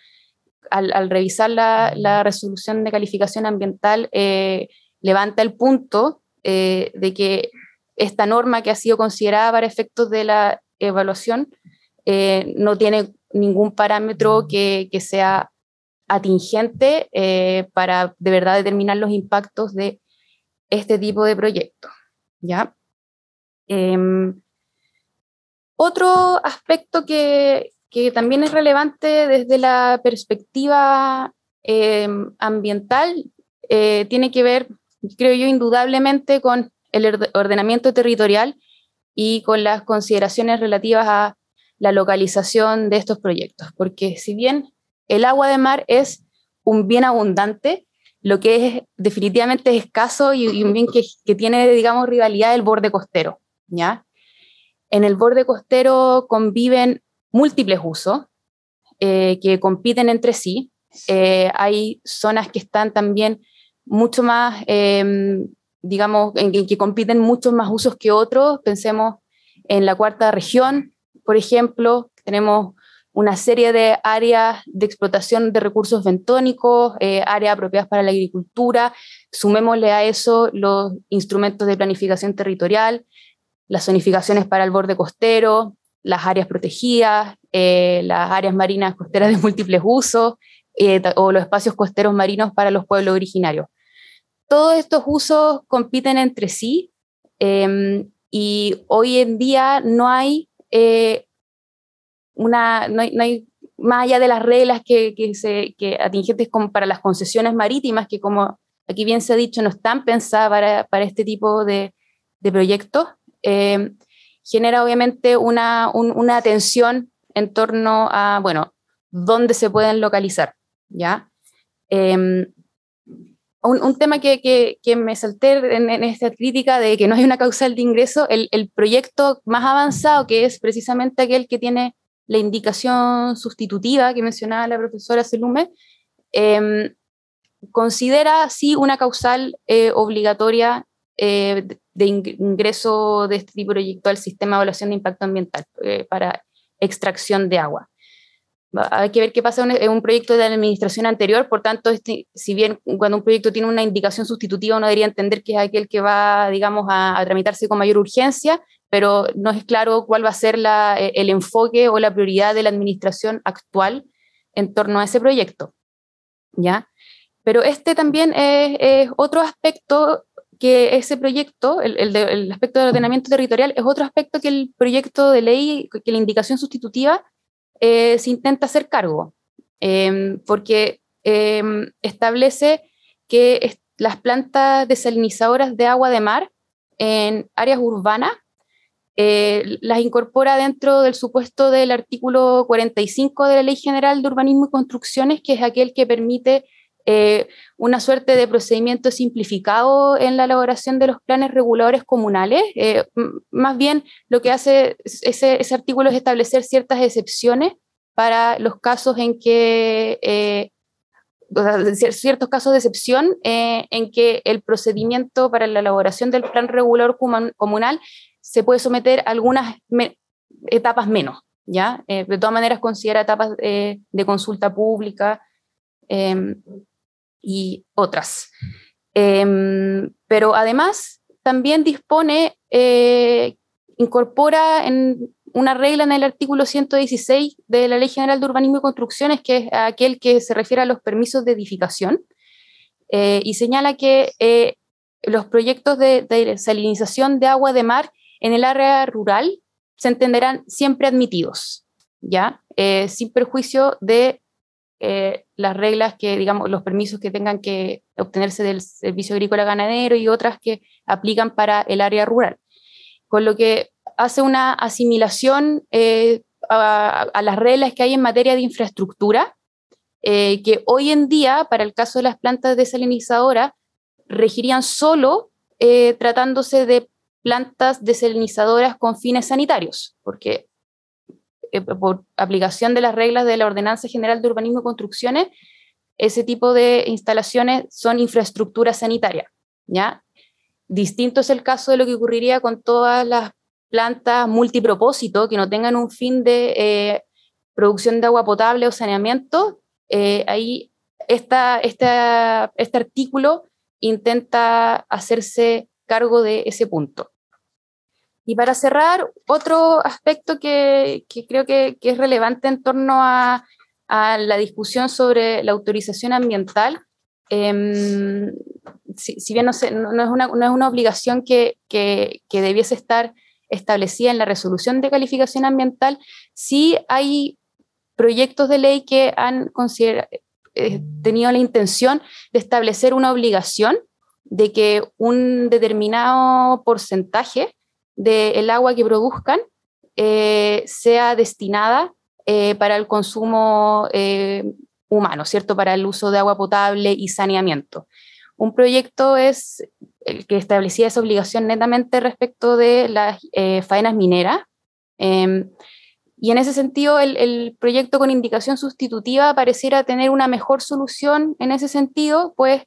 al revisar la resolución de calificación ambiental, levanta el punto de que esta norma que ha sido considerada para efectos de la evaluación no tiene ningún parámetro que sea atingente para de verdad determinar los impactos de este tipo de proyectos, ¿ya? Otro aspecto que también es relevante desde la perspectiva ambiental tiene que ver, creo yo, indudablemente con el ordenamiento territorial y con las consideraciones relativas a la localización de estos proyectos, porque si bien el agua de mar es un bien abundante, lo que es definitivamente es escaso y un bien que tiene, digamos, rivalidad del borde costero, ¿ya? En el borde costero conviven múltiples usos que compiten entre sí. Hay zonas que están también mucho más, digamos, en que compiten muchos más usos que otros. Pensemos en la cuarta región, por ejemplo, tenemos una serie de áreas de explotación de recursos bentónicos, áreas apropiadas para la agricultura. Sumémosle a eso los instrumentos de planificación territorial, las zonificaciones para el borde costero, las áreas protegidas, las áreas marinas costeras de múltiples usos o los espacios costeros marinos para los pueblos originarios. Todos estos usos compiten entre sí y hoy en día no hay, más allá de las reglas que atingentes como para las concesiones marítimas, que como aquí bien se ha dicho, no están pensadas para este tipo de proyectos, genera obviamente una tensión en torno a, bueno, dónde se pueden localizar, ¿ya? Un tema que me salté en esta crítica de que no hay una causal de ingreso, el proyecto más avanzado, que es precisamente aquel que tiene la indicación sustitutiva que mencionaba la profesora Selume, considera sí una causal obligatoria de ingreso de este tipo de proyecto al sistema de evaluación de impacto ambiental para extracción de agua. Hay que ver qué pasa en un proyecto de la administración anterior, por tanto, si bien cuando un proyecto tiene una indicación sustitutiva uno debería entender que es aquel que va, digamos, a tramitarse con mayor urgencia, pero no es claro cuál va a ser el enfoque o la prioridad de la administración actual en torno a ese proyecto, ¿ya? Pero este también es otro aspecto que ese proyecto, el aspecto del ordenamiento territorial, es otro aspecto que el proyecto de ley, que la indicación sustitutiva se intenta hacer cargo, porque establece que las plantas desalinizadoras de agua de mar en áreas urbanas las incorpora dentro del supuesto del artículo 45 de la Ley General de Urbanismo y Construcciones, que es aquel que permite una suerte de procedimiento simplificado en la elaboración de los planes reguladores comunales. Más bien lo que hace ese artículo es establecer ciertas excepciones para los casos en que, ciertos casos de excepción en que el procedimiento para la elaboración del plan regulador comunal se puede someter a algunas etapas menos, ¿ya? De todas maneras considera etapas de consulta pública, y otras. Pero además también incorpora en una regla en el artículo 116 de la Ley General de Urbanismo y Construcciones, que es aquel que se refiere a los permisos de edificación, y señala que los proyectos de desalinización de agua de mar en el área rural se entenderán siempre admitidos, ¿ya? Sin perjuicio de las reglas que, digamos, los permisos que tengan que obtenerse del servicio agrícola ganadero y otras que aplican para el área rural. Con lo que hace una asimilación a las reglas que hay en materia de infraestructura, que hoy en día, para el caso de las plantas desalinizadoras, regirían solo tratándose de plantas desalinizadoras con fines sanitarios, porque por aplicación de las reglas de la Ordenanza General de Urbanismo y Construcciones, ese tipo de instalaciones son infraestructura sanitaria, ¿ya? Distinto es el caso de lo que ocurriría con todas las plantas multipropósito que no tengan un fin de producción de agua potable o saneamiento. Ahí este artículo intenta hacerse cargo de ese punto. Y para cerrar, otro aspecto que creo que es relevante en torno a la discusión sobre la autorización ambiental, si bien no es una obligación que debiese estar establecida en la resolución de calificación ambiental, sí hay proyectos de ley que han tenido la intención de establecer una obligación de que un determinado porcentaje del agua que produzcan sea destinada para el consumo humano, ¿cierto? Para el uso de agua potable y saneamiento. Un proyecto es el que establecía esa obligación netamente respecto de las faenas mineras. Y en ese sentido, el proyecto con indicación sustitutiva pareciera tener una mejor solución en ese sentido, pues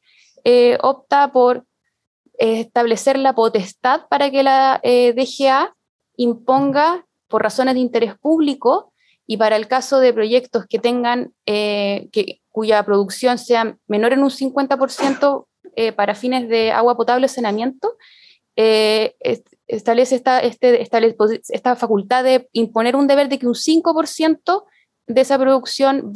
opta por establecer la potestad para que la DGA imponga, por razones de interés público, y para el caso de proyectos que tengan, cuya producción sea menor en un 50% para fines de agua potable o saneamiento, establece esta facultad de imponer un deber de que un 5% de esa producción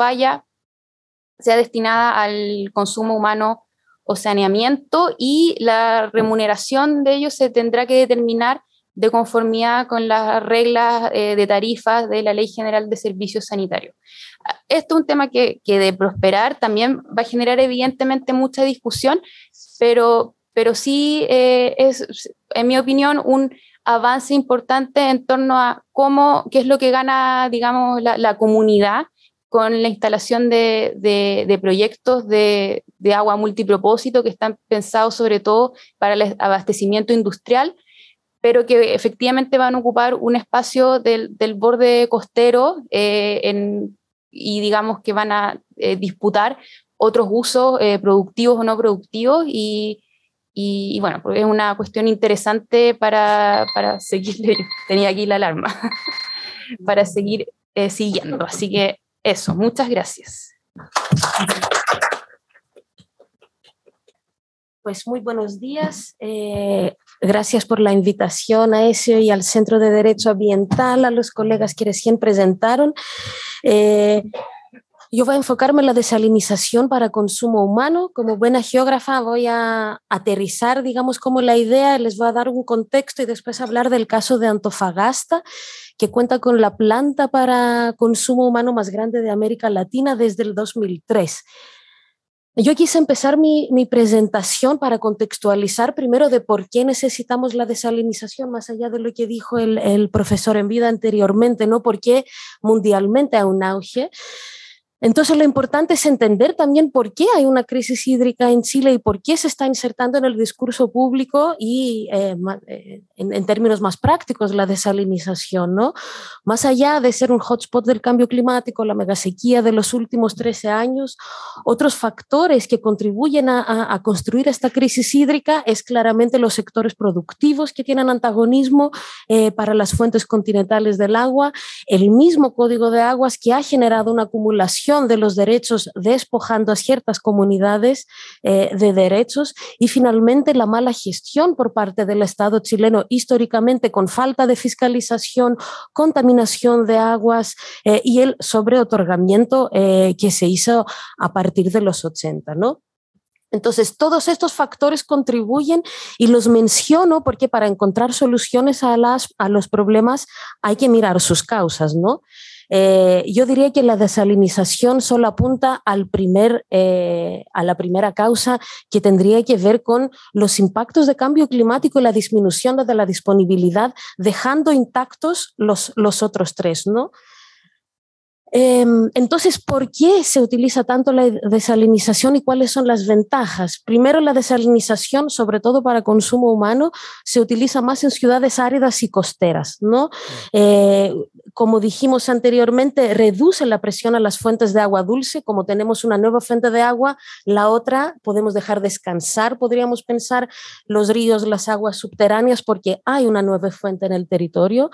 sea destinada al consumo humano o saneamiento, y la remuneración de ellos se tendrá que determinar de conformidad con las reglas de tarifas de la Ley General de Servicios Sanitarios. Esto es un tema que de prosperar también va a generar evidentemente mucha discusión, pero sí es, en mi opinión, un avance importante en torno a qué es lo que gana, digamos, la comunidad con la instalación de proyectos de agua multipropósito que están pensados sobre todo para el abastecimiento industrial, pero que efectivamente van a ocupar un espacio del borde costero y digamos que van a disputar otros usos productivos o no productivos, y bueno, es una cuestión interesante para seguir, tenía aquí la alarma, para seguir siguiendo. Así que eso, muchas gracias. Pues muy buenos días. Gracias por la invitación a ESIO y al Centro de Derecho Ambiental, a los colegas que recién presentaron. Yo voy a enfocarme en la desalinización para consumo humano. Como buena geógrafa voy a aterrizar, digamos, como la idea, les voy a dar un contexto y después hablar del caso de Antofagasta, que cuenta con la planta para consumo humano más grande de América Latina desde el 2003. Yo quise empezar mi presentación para contextualizar primero de por qué necesitamos la desalinización, más allá de lo que dijo el profesor en vida anteriormente, ¿no? Por qué mundialmente hay un auge. Entonces, lo importante es entender también por qué hay una crisis hídrica en Chile y por qué se está insertando en el discurso público y en términos más prácticos la desalinización, ¿no? Más allá de ser un hotspot del cambio climático, la megasequía de los últimos 13 años, otros factores que contribuyen a construir esta crisis hídrica es claramente los sectores productivos que tienen antagonismo para las fuentes continentales del agua, el mismo Código de Aguas que ha generado una acumulación de los derechos despojando a ciertas comunidades de derechos, y finalmente la mala gestión por parte del Estado chileno históricamente, con falta de fiscalización, contaminación de aguas y el sobreotorgamiento que se hizo a partir de los 80, ¿no? Entonces, todos estos factores contribuyen y los menciono porque para encontrar soluciones a los problemas hay que mirar sus causas, ¿no? Yo diría que la desalinización solo apunta a la primera causa, que tendría que ver con los impactos de cambio climático y la disminución de la disponibilidad, dejando intactos los otros tres, ¿no? Entonces, ¿por qué se utiliza tanto la desalinización y cuáles son las ventajas? Primero, la desalinización, sobre todo para consumo humano, se utiliza más en ciudades áridas y costeras, ¿no? Como dijimos anteriormente, reduce la presión a las fuentes de agua dulce. Como tenemos una nueva fuente de agua, la otra podemos dejar descansar, podríamos pensar, los ríos, las aguas subterráneas, porque hay una nueva fuente en el territorio.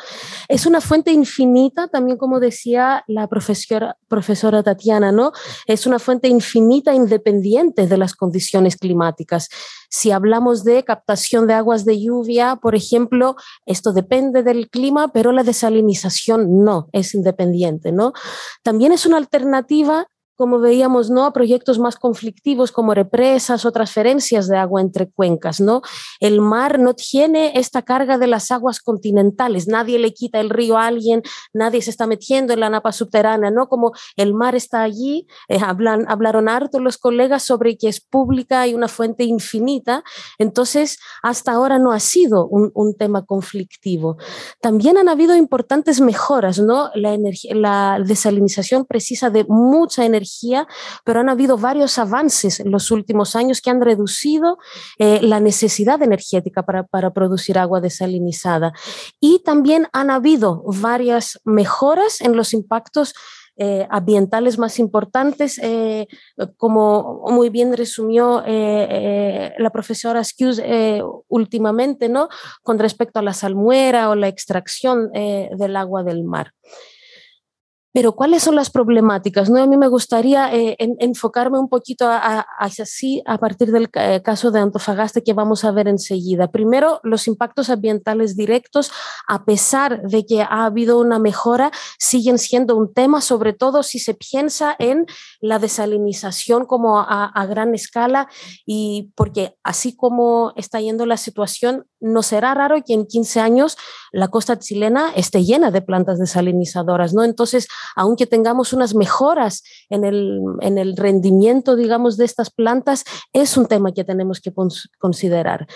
Es una fuente infinita, también como decía la profesora Tatiana, ¿no? Es una fuente infinita, independiente de las condiciones climáticas. Si hablamos de captación de aguas de lluvia, por ejemplo, esto depende del clima, pero la desalinización no, es independiente, ¿no? También es una alternativa, como veíamos, ¿no?, a proyectos más conflictivos como represas o transferencias de agua entre cuencas, ¿no? El mar no tiene esta carga de las aguas continentales, nadie le quita el río a alguien, nadie se está metiendo en la napa subterránea, ¿no? Como el mar está allí, hablaron harto los colegas sobre que es pública y una fuente infinita, entonces hasta ahora no ha sido un tema conflictivo. También han habido importantes mejoras, ¿no? La desalinización precisa de mucha energía, pero han habido varios avances en los últimos años que han reducido la necesidad energética para producir agua desalinizada. Y también han habido varias mejoras en los impactos ambientales más importantes, como muy bien resumió la profesora Skews últimamente, ¿no?, con respecto a la salmuera o la extracción del agua del mar. Pero ¿cuáles son las problemáticas? ¿No? A mí me gustaría enfocarme un poquito así a partir del caso de Antofagasta que vamos a ver enseguida. Primero, los impactos ambientales directos, a pesar de que ha habido una mejora, siguen siendo un tema, sobre todo si se piensa en la desalinización como a gran escala, y porque así como está yendo la situación, no será raro que en 15 años la costa chilena esté llena de plantas desalinizadoras, ¿no? Entonces, aunque tengamos unas mejoras en el rendimiento, digamos, de estas plantas, es un tema que tenemos que considerar.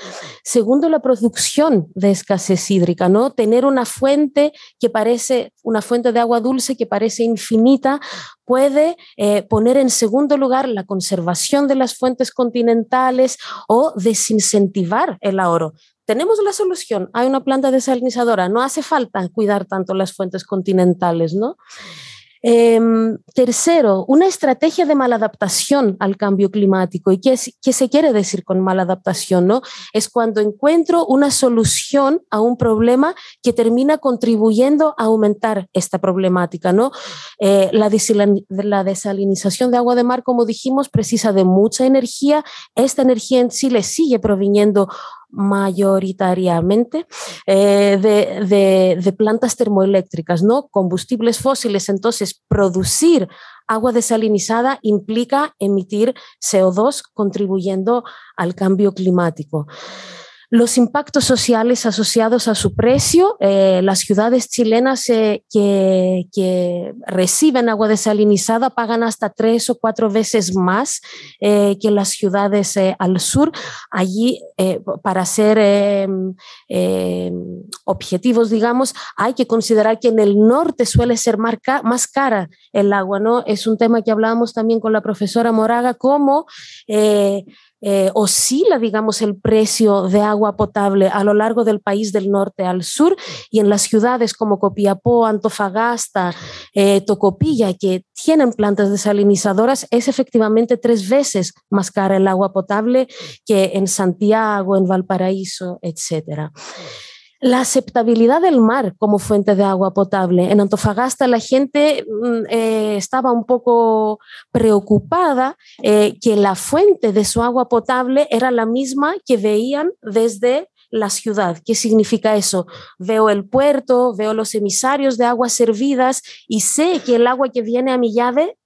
Segundo, la producción de escasez hídrica, ¿no? Tener una fuente de agua dulce que parece infinita puede poner en segundo lugar la conservación de las fuentes continentales o desincentivar el ahorro. Tenemos la solución, hay una planta desalinizadora, no hace falta cuidar tanto las fuentes continentales, ¿no? Tercero, una estrategia de maladaptación al cambio climático. ¿Y qué se quiere decir con maladaptación, no? Es cuando encuentro una solución a un problema que termina contribuyendo a aumentar esta problemática, ¿no? La desalinización de agua de mar, como dijimos, precisa de mucha energía. Esta energía en Chile sigue proviniendo mayoritariamente de plantas termoeléctricas, ¿no? Combustibles fósiles. Entonces, producir agua desalinizada implica emitir CO2, contribuyendo al cambio climático. Los impactos sociales asociados a su precio, las ciudades chilenas que reciben agua desalinizada pagan hasta 3 o 4 veces más que las ciudades al sur. Allí, para ser objetivos, digamos, hay que considerar que en el norte suele ser más cara el agua, ¿no? Es un tema que hablábamos también con la profesora Moraga, cómo oscila, digamos, el precio de agua potable a lo largo del país del norte al sur, y en las ciudades como Copiapó, Antofagasta, Tocopilla, que tienen plantas desalinizadoras, es efectivamente 3 veces más cara el agua potable que en Santiago, en Valparaíso, etcétera. La aceptabilidad del mar como fuente de agua potable. En Antofagasta la gente estaba un poco preocupada que la fuente de su agua potable era la misma que veían desde la ciudad. ¿Qué significa eso? Veo el puerto, veo los emisarios de aguas servidas y sé que el agua que viene a mi llave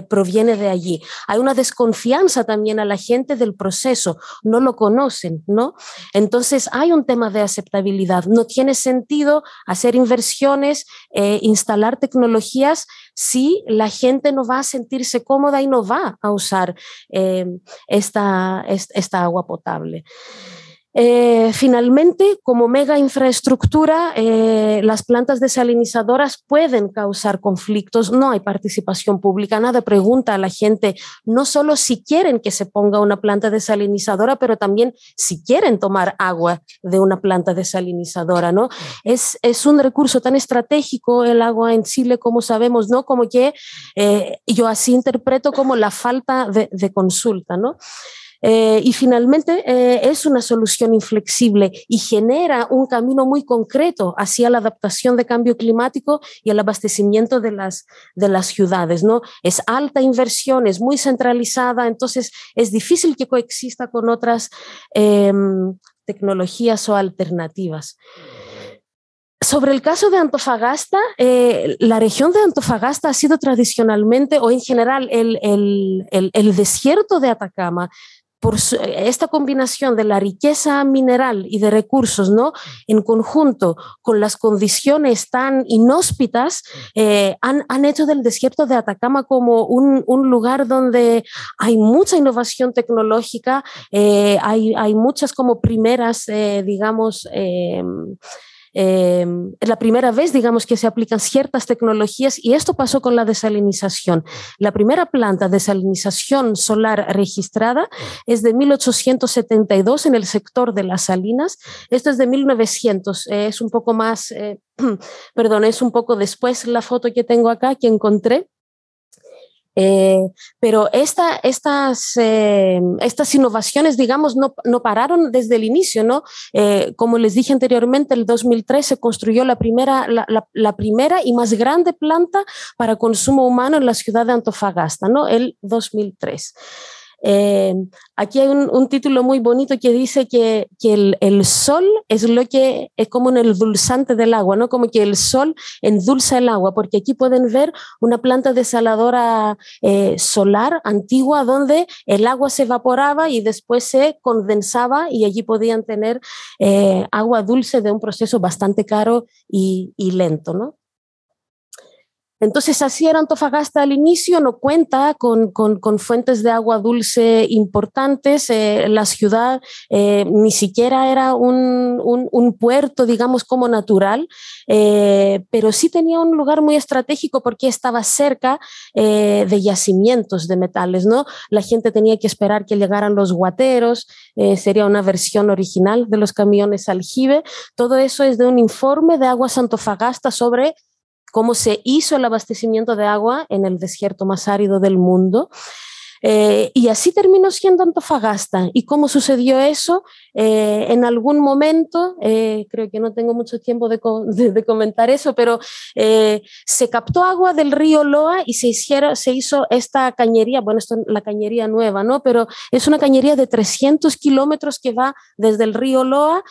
proviene de allí. Hay una desconfianza también a la gente del proceso, no lo conocen, ¿no? Entonces hay un tema de aceptabilidad. No tiene sentido hacer inversiones, instalar tecnologías si la gente no va a sentirse cómoda y no va a usar esta agua potable. Finalmente, como mega infraestructura, las plantas desalinizadoras pueden causar conflictos. No hay participación pública, nadie pregunta a la gente no solo si quieren que se ponga una planta desalinizadora, pero también si quieren tomar agua de una planta desalinizadora, ¿no? Es un recurso tan estratégico el agua en Chile, como sabemos, ¿no? Como que yo así interpreto como la falta de consulta, ¿no? Y finalmente es una solución inflexible y genera un camino muy concreto hacia la adaptación de cambio climático y el abastecimiento de las ciudades, ¿no? Es alta inversión, es muy centralizada, entonces es difícil que coexista con otras tecnologías o alternativas. Sobre el caso de Antofagasta, la región de Antofagasta ha sido tradicionalmente, o en general, el desierto de Atacama, por esta combinación de la riqueza mineral y de recursos, ¿no? En conjunto con las condiciones tan inhóspitas, han hecho del desierto de Atacama como un lugar donde hay mucha innovación tecnológica, hay muchas como primeras, digamos, es la primera vez, digamos, que se aplican ciertas tecnologías y esto pasó con la desalinización. La primera planta de desalinización solar registrada es de 1872 en el sector de las Salinas. Esto es de 1900, es un poco más, perdón, es un poco después la foto que tengo acá que encontré. Pero estas innovaciones, digamos, no pararon desde el inicio, ¿no? Como les dije anteriormente, el 2003 se construyó la primera y más grande planta para consumo humano en la ciudad de Antofagasta, ¿no? El 2003. Aquí hay un título muy bonito que dice que el sol es lo que es como un endulzante del agua, ¿no? Como que el sol endulza el agua, porque aquí pueden ver una planta desaladora solar antigua donde el agua se evaporaba y después se condensaba y allí podían tener agua dulce de un proceso bastante caro y lento, ¿no? Entonces, así era Antofagasta al inicio, no cuenta con fuentes de agua dulce importantes. La ciudad ni siquiera era un puerto, digamos, como natural, pero sí tenía un lugar muy estratégico porque estaba cerca de yacimientos de metales, ¿no? La gente tenía que esperar que llegaran los guateros, sería una versión original de los camiones aljibe. Todo eso es de un informe de Aguas Antofagasta sobre cómo se hizo el abastecimiento de agua en el desierto más árido del mundo. Y así terminó siendo Antofagasta. ¿Y cómo sucedió eso? En algún momento, creo que no tengo mucho tiempo de comentar eso, pero se captó agua del río Loa y se hizo esta cañería, bueno, esto es la cañería nueva, ¿no? Pero es una cañería de 300 kilómetros que va desde el río Loa,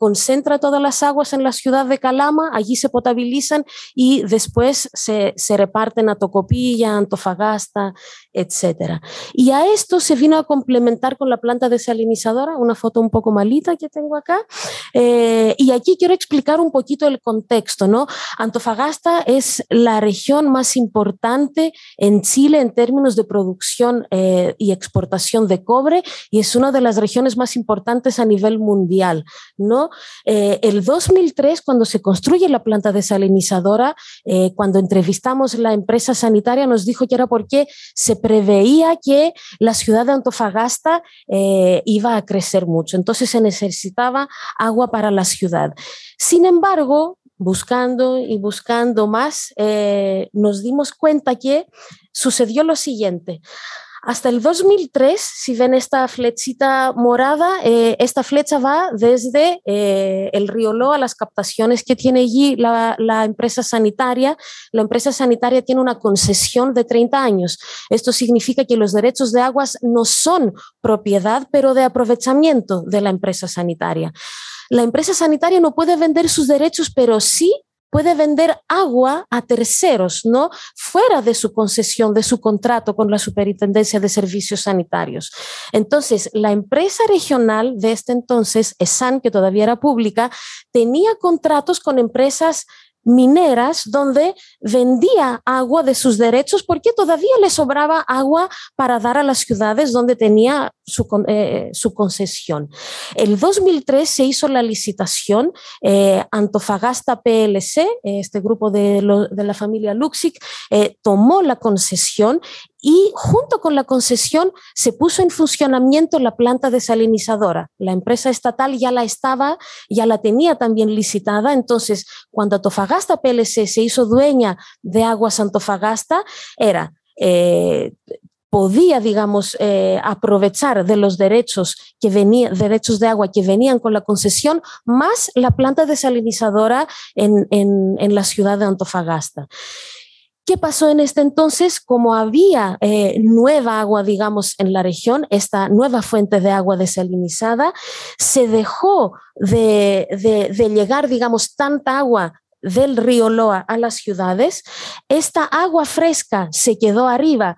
concentra todas las aguas en la ciudad de Calama, allí se potabilizan y después se reparten a Tocopilla, Antofagasta, etcétera. Y a esto se vino a complementar con la planta desalinizadora, una foto un poco malita que tengo acá, y aquí quiero explicar un poquito el contexto, ¿no? Antofagasta es la región más importante en Chile en términos de producción y exportación de cobre y es una de las regiones más importantes a nivel mundial, ¿no? El 2003, cuando se construye la planta desalinizadora, cuando entrevistamos la empresa sanitaria, nos dijo que era porque se preveía que la ciudad de Antofagasta iba a crecer mucho, entonces se necesitaba agua para la ciudad. Sin embargo, buscando y buscando más, nos dimos cuenta que sucedió lo siguiente. Hasta el 2003, si ven esta flechita morada, esta flecha va desde el río Loa, las captaciones que tiene allí la empresa sanitaria. La empresa sanitaria tiene una concesión de 30 años. Esto significa que los derechos de aguas no son propiedad, pero de aprovechamiento de la empresa sanitaria. La empresa sanitaria no puede vender sus derechos, pero sí puede vender agua a terceros, ¿no? Fuera de su concesión, de su contrato con la Superintendencia de Servicios Sanitarios. Entonces, la empresa regional de este entonces, ESAN, que todavía era pública, tenía contratos con empresas mineras donde vendía agua de sus derechos porque todavía le sobraba agua para dar a las ciudades donde tenía su concesión. El 2003 se hizo la licitación, Antofagasta PLC, este grupo de la familia Luxic, tomó la concesión y junto con la concesión se puso en funcionamiento la planta desalinizadora. La empresa estatal ya la tenía también licitada, entonces cuando Antofagasta PLC se hizo dueña de Aguas Antofagasta, era podía, digamos, aprovechar de los derechos de agua que venían con la concesión, más la planta desalinizadora en la ciudad de Antofagasta. ¿Qué pasó en este entonces? Como había nueva agua, digamos, en la región, esta nueva fuente de agua desalinizada, se dejó de llegar, digamos, tanta agua del río Loa a las ciudades. Esta agua fresca se quedó arriba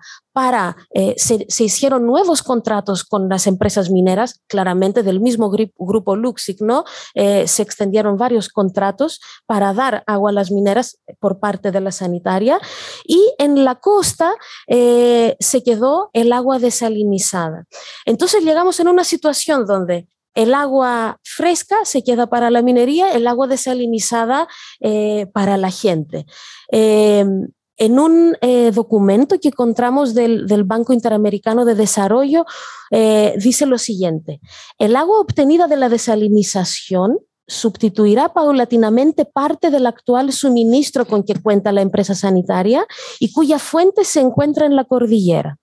se hicieron nuevos contratos con las empresas mineras, claramente del mismo grupo Luxic, ¿no? Se extendieron varios contratos para dar agua a las mineras por parte de la sanitaria, y en la costa se quedó el agua desalinizada. Entonces llegamos en una situación donde el agua fresca se queda para la minería, el agua desalinizada para la gente. En un documento que encontramos del Banco Interamericano de Desarrollo, dice lo siguiente: el agua obtenida de la desalinización sustituirá paulatinamente parte del actual suministro con que cuenta la empresa sanitaria y cuya fuente se encuentra en la cordillera.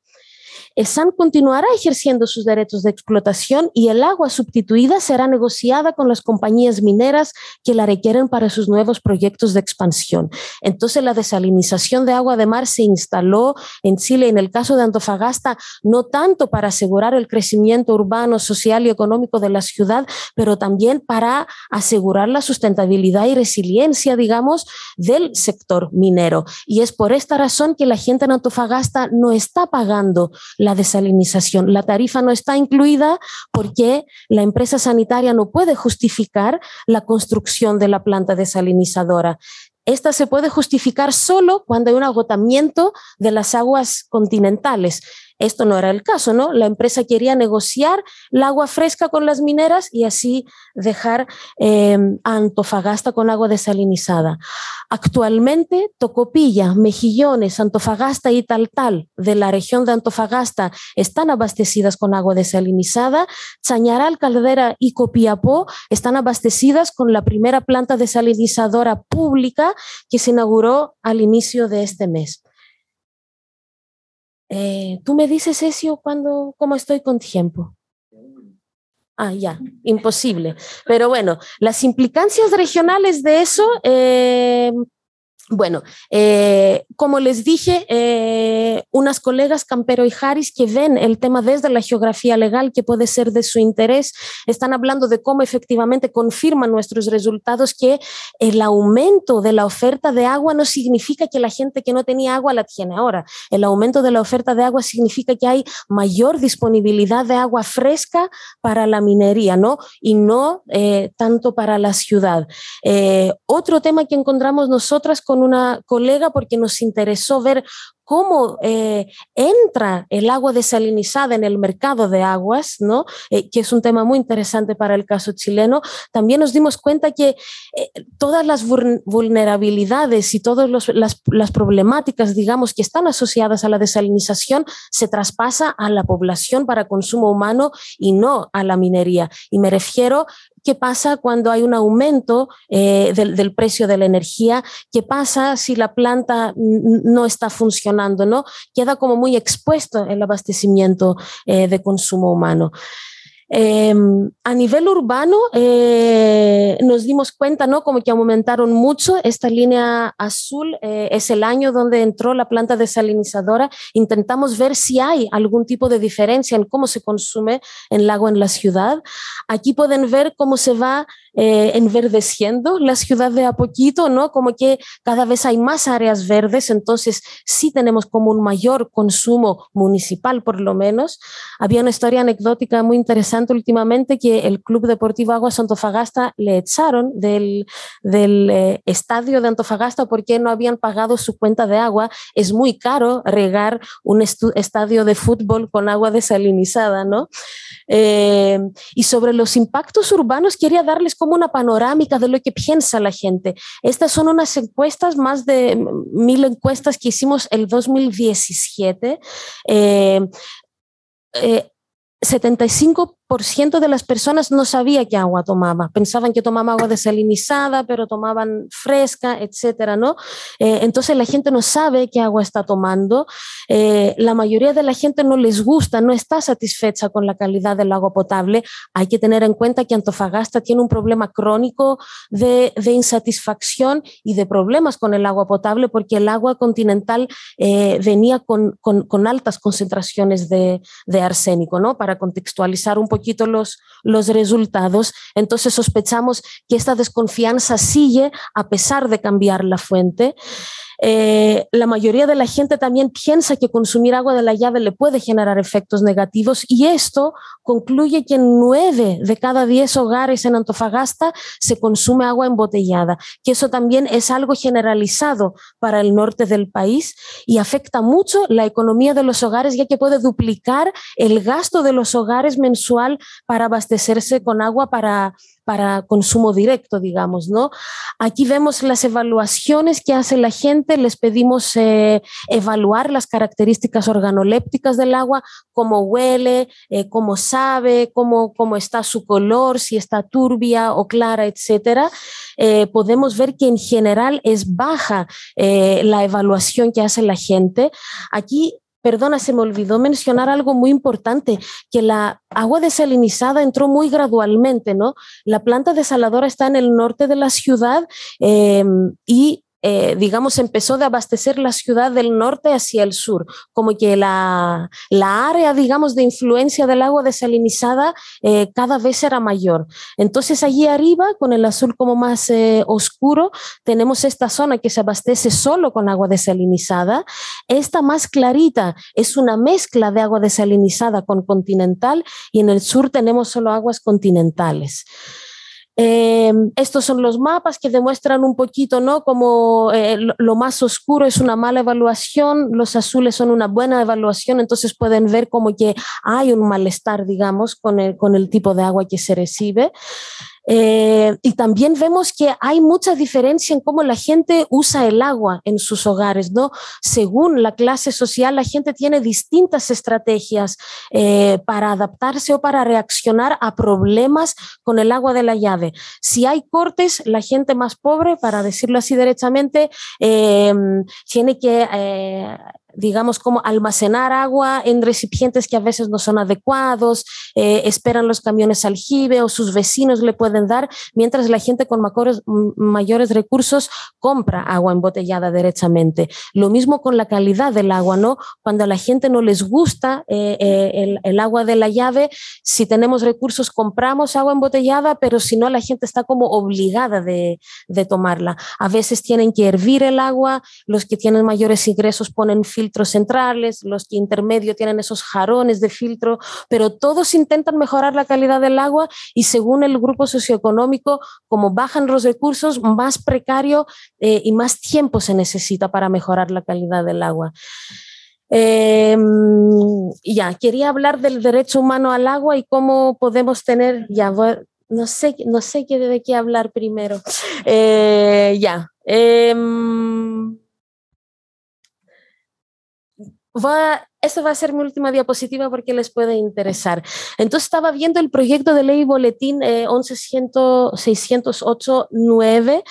El SAN continuará ejerciendo sus derechos de explotación y el agua sustituida será negociada con las compañías mineras que la requieren para sus nuevos proyectos de expansión. Entonces, la desalinización de agua de mar se instaló en Chile, en el caso de Antofagasta, no tanto para asegurar el crecimiento urbano, social y económico de la ciudad, pero también para asegurar la sustentabilidad y resiliencia, digamos, del sector minero. Y es por esta razón que la gente en Antofagasta no está pagando la desalinización. La tarifa no está incluida porque la empresa sanitaria no puede justificar la construcción de la planta desalinizadora. Esta se puede justificar solo cuando hay un agotamiento de las aguas continentales. Esto no era el caso, ¿no? La empresa quería negociar el agua fresca con las mineras y así dejar a Antofagasta con agua desalinizada. Actualmente, Tocopilla, Mejillones, Antofagasta y Taltal de la región de Antofagasta están abastecidas con agua desalinizada. Chañaral, Caldera y Copiapó están abastecidas con la primera planta desalinizadora pública que se inauguró al inicio de este mes. Tú me dices, Ezio, cómo estoy con tiempo. Ya, imposible. Pero bueno, las implicancias regionales de eso, bueno, como les dije, unas colegas, Campero y Harris, que ven el tema desde la geografía legal, que puede ser de su interés, están hablando de cómo efectivamente confirman nuestros resultados que el aumento de la oferta de agua no significa que la gente que no tenía agua la tiene ahora. El aumento de la oferta de agua significa que hay mayor disponibilidad de agua fresca para la minería, ¿no? Y no tanto para la ciudad. Otro tema que encontramos nosotras con una colega, porque nos interesó ver cómo entra el agua desalinizada en el mercado de aguas, ¿no? Que es un tema muy interesante para el caso chileno. También nos dimos cuenta que todas las vulnerabilidades y todas las problemáticas, digamos, que están asociadas a la desalinización se traspasa a la población para consumo humano y no a la minería. Y me refiero, ¿qué pasa cuando hay un aumento del precio de la energía? ¿Qué pasa si la planta no está funcionando, ¿no? Queda como muy expuesto el abastecimiento de consumo humano. A nivel urbano nos dimos cuenta, ¿no? Como que aumentaron mucho. Esta línea azul es el año donde entró la planta desalinizadora. Intentamos ver si hay algún tipo de diferencia en cómo se consume el agua en la ciudad. Aquí pueden ver cómo se va enverdeciendo la ciudad de a poquito, ¿no? Como que cada vez hay más áreas verdes, entonces sí tenemos como un mayor consumo municipal, por lo menos. Había una historia anecdótica muy interesante últimamente, que el Club Deportivo Aguas Antofagasta le echaron del estadio de Antofagasta porque no habían pagado su cuenta de agua. Es muy caro regar un estadio de fútbol con agua desalinizada, ¿no? Y sobre los impactos urbanos quería darles como una panorámica de lo que piensa la gente. Estas son unas encuestas, más de 1000 encuestas que hicimos el 2017. 75 de las personas no sabía qué agua tomaba. Pensaban que tomaban agua desalinizada, pero tomaban fresca, etcétera, ¿no? Entonces la gente no sabe qué agua está tomando. La mayoría de la gente no les gusta, no está satisfecha con la calidad del agua potable. Hay que tener en cuenta que Antofagasta tiene un problema crónico de insatisfacción y de problemas con el agua potable, porque el agua continental venía con altas concentraciones de arsénico, ¿no? Para contextualizar un poquito los resultados. Entonces sospechamos que esta desconfianza sigue a pesar de cambiar la fuente. La mayoría de la gente también piensa que consumir agua de la llave le puede generar efectos negativos, y esto concluye que en 9 de cada 10 hogares en Antofagasta se consume agua embotellada, que eso también es algo generalizado para el norte del país y afecta mucho la economía de los hogares, ya que puede duplicar el gasto de los hogares mensual para abastecerse con agua para consumo directo, digamos, ¿no? Aquí vemos las evaluaciones que hace la gente. Les pedimos evaluar las características organolépticas del agua, cómo huele, cómo sabe, cómo está su color, si está turbia o clara, etcétera. Podemos ver que en general es baja la evaluación que hace la gente. Aquí, perdona, se me olvidó mencionar algo muy importante, que la agua desalinizada entró muy gradualmente, ¿no? La planta desaladora está en el norte de la ciudad y digamos, empezó de abastecer la ciudad del norte hacia el sur, como que la área, digamos, de influencia del agua desalinizada cada vez era mayor. Entonces, allí arriba, con el azul como más oscuro, tenemos esta zona que se abastece solo con agua desalinizada. Esta más clarita es una mezcla de agua desalinizada con continental, y en el sur tenemos solo aguas continentales. Estos son los mapas que demuestran un poquito, ¿no? Como lo más oscuro es una mala evaluación, los azules son una buena evaluación. Entonces pueden ver como que hay un malestar, digamos, con el tipo de agua que se recibe. Y también vemos que hay mucha diferencia en cómo la gente usa el agua en sus hogares, ¿no? Según la clase social, la gente tiene distintas estrategias para adaptarse o para reaccionar a problemas con el agua de la llave. Si hay cortes, la gente más pobre, para decirlo así derechamente, tiene que digamos, como almacenar agua en recipientes que a veces no son adecuados, esperan los camiones aljibe o sus vecinos le pueden dar, mientras la gente con mayores recursos compra agua embotellada derechamente. Lo mismo con la calidad del agua, ¿no? Cuando a la gente no les gusta el agua de la llave, si tenemos recursos compramos agua embotellada, pero si no, la gente está como obligada de tomarla. A veces tienen que hervir el agua, los que tienen mayores ingresos ponen filtros centrales, los que intermedio tienen esos jarrones de filtro, pero todos intentan mejorar la calidad del agua, y según el grupo socioeconómico, como bajan los recursos, más precario y más tiempo se necesita para mejorar la calidad del agua. Quería hablar del derecho humano al agua y cómo podemos tener, no sé de qué hablar primero. Esta va a ser mi última diapositiva porque les puede interesar. Entonces estaba viendo el proyecto de ley boletín 11.608.9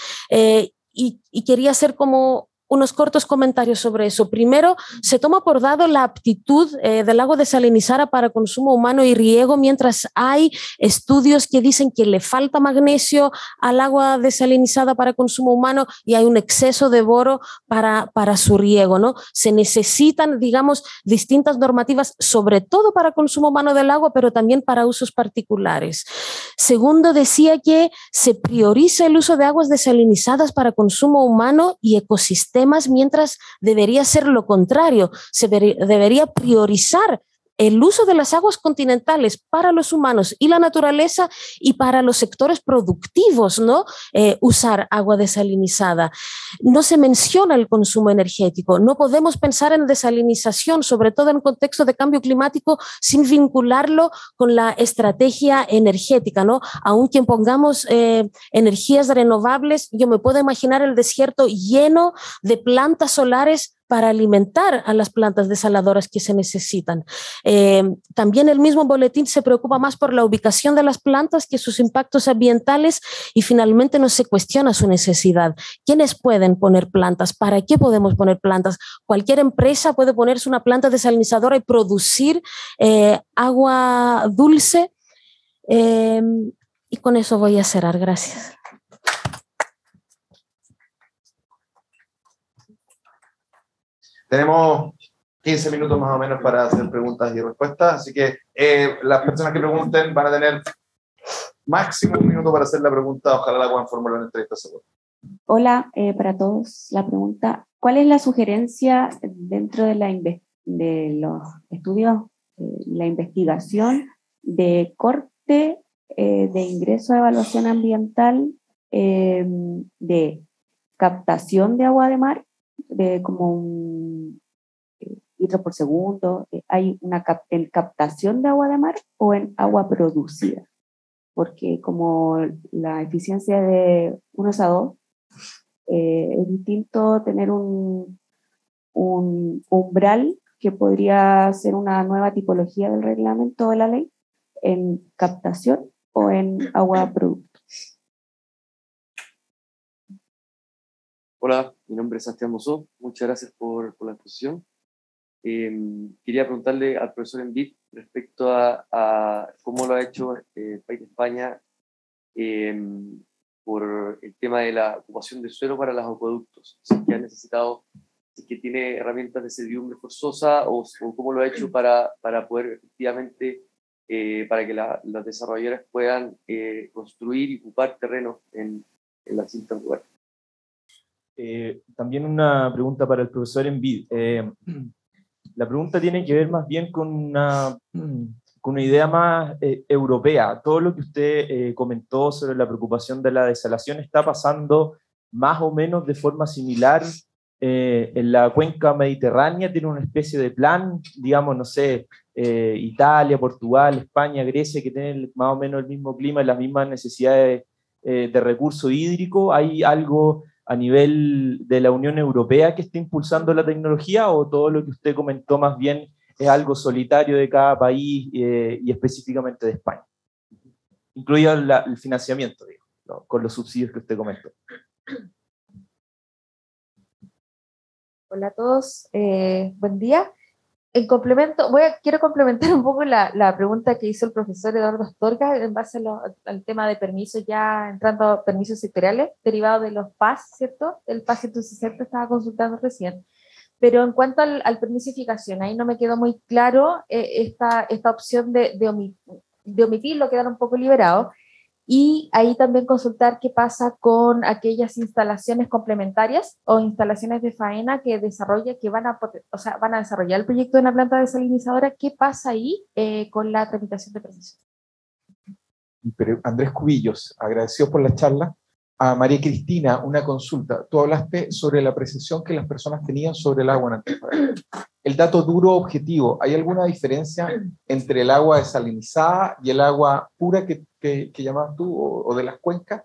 y quería hacer como unos cortos comentarios sobre eso. Primero, se toma por dado la aptitud del agua desalinizada para consumo humano y riego, mientras hay estudios que dicen que le falta magnesio al agua desalinizada para consumo humano y hay un exceso de boro para su riego, ¿no? Se necesitan, digamos, distintas normativas, sobre todo para consumo humano del agua, pero también para usos particulares. Segundo, decía que se prioriza el uso de aguas desalinizadas para consumo humano y ecosistemas, mientras debería ser lo contrario. Se debería priorizar el uso de las aguas continentales para los humanos y la naturaleza, y para los sectores productivos, ¿no? Usar agua desalinizada. No se menciona el consumo energético. No podemos pensar en desalinización, sobre todo en contexto de cambio climático, sin vincularlo con la estrategia energética, ¿no? Aunque pongamos energías renovables, yo me puedo imaginar el desierto lleno de plantas solares para alimentar a las plantas desaladoras que se necesitan. También el mismo boletín se preocupa más por la ubicación de las plantas que sus impactos ambientales, y finalmente no se cuestiona su necesidad. ¿Quiénes pueden poner plantas? ¿Para qué podemos poner plantas? Cualquier empresa puede ponerse una planta desalinizadora y producir agua dulce. Y con eso voy a cerrar. Gracias. Tenemos 15 minutos más o menos para hacer preguntas y respuestas, así que las personas que pregunten van a tener máximo un minuto para hacer la pregunta. Ojalá la puedan formular en 30 segundos. Hola, para todos. La pregunta, ¿cuál es la sugerencia dentro de los estudios, la investigación de corte de ingreso a evaluación ambiental de captación de agua de mar, de como un litro por segundo? ¿Hay en captación de agua de mar o en agua producida? Porque como la eficiencia de 1:2, es distinto tener un umbral que podría ser una nueva tipología del reglamento de la ley en captación o en agua producto. Hola, mi nombre es Sebastián Mosó. Muchas gracias por la exposición. Quería preguntarle al profesor Envid respecto a cómo lo ha hecho el país de España por el tema de la ocupación de suelo para los acueductos. Si es que ha necesitado, si es que tiene herramientas de servidumbre forzosa o cómo lo ha hecho para poder efectivamente, para que las desarrolladoras puedan construir y ocupar terrenos en las distintas lugares. También una pregunta para el profesor Envid. La pregunta tiene que ver más bien con una idea más europea. Todo lo que usted comentó sobre la preocupación de la desalación está pasando más o menos de forma similar en la cuenca mediterránea. Tiene una especie de plan, digamos, no sé, Italia, Portugal, España, Grecia, que tienen más o menos el mismo clima y las mismas necesidades de recurso hídrico. ¿Hay algo a nivel de la Unión Europea que esté impulsando la tecnología, o todo lo que usted comentó más bien es algo solitario de cada país y específicamente de España, incluido el financiamiento, digo, ¿no?, con los subsidios que usted comentó? Hola a todos, buen día. En complemento, quiero complementar un poco la pregunta que hizo el profesor Eduardo Astorga en base al tema de permisos, ya entrando a permisos sectoriales derivados de los PAS, ¿cierto? El PAS 160 estaba consultando recién. Pero en cuanto al permiso de edificación, ahí no me quedó muy claro esta opción de omitirlo, quedar un poco liberado. Y ahí también consultar qué pasa con aquellas instalaciones complementarias o instalaciones de faena que van a desarrollar el proyecto de una planta desalinizadora. ¿Qué pasa ahí con la tramitación de permisos? Andrés Cubillos, agradecido por la charla. A María Cristina, una consulta. Tú hablaste sobre la apreciación que las personas tenían sobre el agua en Antofagasta. El dato duro objetivo, ¿hay alguna diferencia entre el agua desalinizada y el agua pura que llamabas tú, o de las cuencas?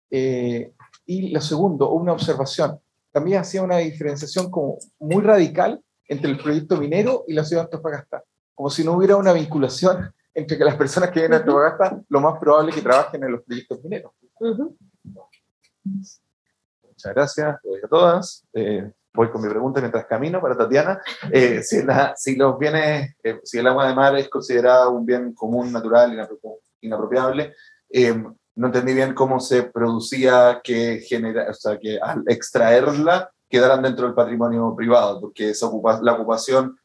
Y lo segundo, una observación. También hacía una diferenciación como muy radical entre el proyecto minero y la ciudad de Antofagasta, como si no hubiera una vinculación entre que las personas que vienen a Antofagasta lo más probable es que trabajen en los proyectos mineros. Muchas gracias a todas. Voy con mi pregunta mientras camino para Tatiana. Si el agua de mar es considerada un bien común, natural, inapropiable, no entendí bien cómo se producía que al extraerla quedaran dentro del patrimonio privado, porque la ocupación,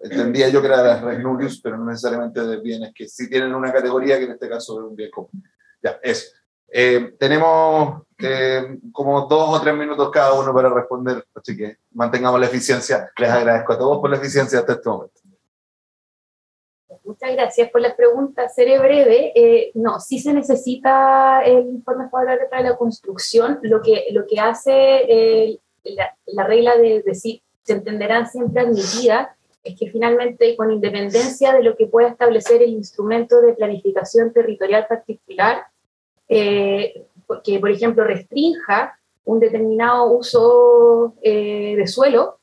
entendía yo que era de las res nullius, pero no necesariamente de bienes que sí tienen una categoría que en este caso es un bien común. Ya, eso. Tenemos como 2 o 3 minutos cada uno para responder, así que mantengamos la eficiencia. Les agradezco a todos por la eficiencia hasta este momento. Muchas gracias por las preguntas. Seré breve. No, sí se necesita el informe favorable para la construcción. Lo que hace la regla de decir, se entenderán siempre admitida, es que finalmente, con independencia de lo que pueda establecer el instrumento de planificación territorial particular, que, por ejemplo, restrinja un determinado uso de suelo,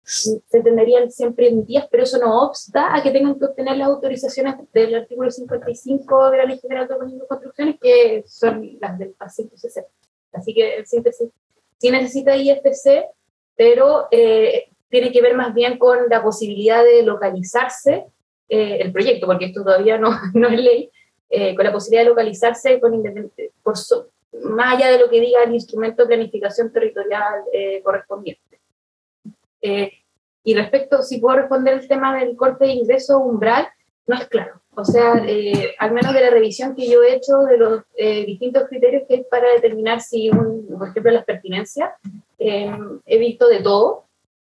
se tendrían siempre en días, pero eso no obsta a que tengan que obtener las autorizaciones del artículo 55 de la Ley General de Urbanismo y Construcciones, que son las del PAS 160. Así que, en síntesis, sí necesita IFC, pero tiene que ver más bien con la posibilidad de localizarse el proyecto, porque esto todavía no es ley, con la posibilidad de localizarse más allá de lo que diga el instrumento de planificación territorial correspondiente. Y respecto, si puedo responder el tema del corte de ingreso umbral, no es claro. O sea, al menos de la revisión que yo he hecho de los distintos criterios que hay para determinar si, por ejemplo, las pertinencias, he visto de todo,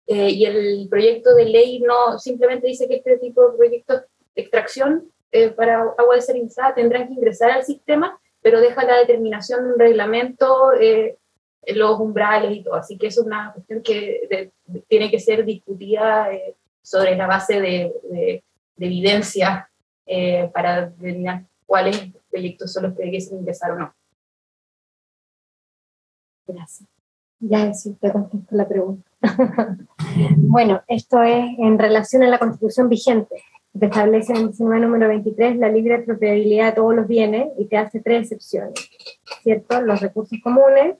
y el proyecto de ley no simplemente dice que este tipo de proyectos de extracción para agua desalinizada tendrán que ingresar al sistema, pero deja la determinación de un reglamento, los umbrales y todo. Así que eso es una cuestión que tiene que ser discutida sobre la base de evidencia para determinar cuáles proyectos son los que debiesen ingresar o no. Gracias. Ya sí, te contesto la pregunta. Bueno, esto es en relación a la Constitución vigente. Te establece en el 19 número 23 la libre apropiabilidad de todos los bienes y te hace 3 excepciones, ¿cierto? Los recursos comunes,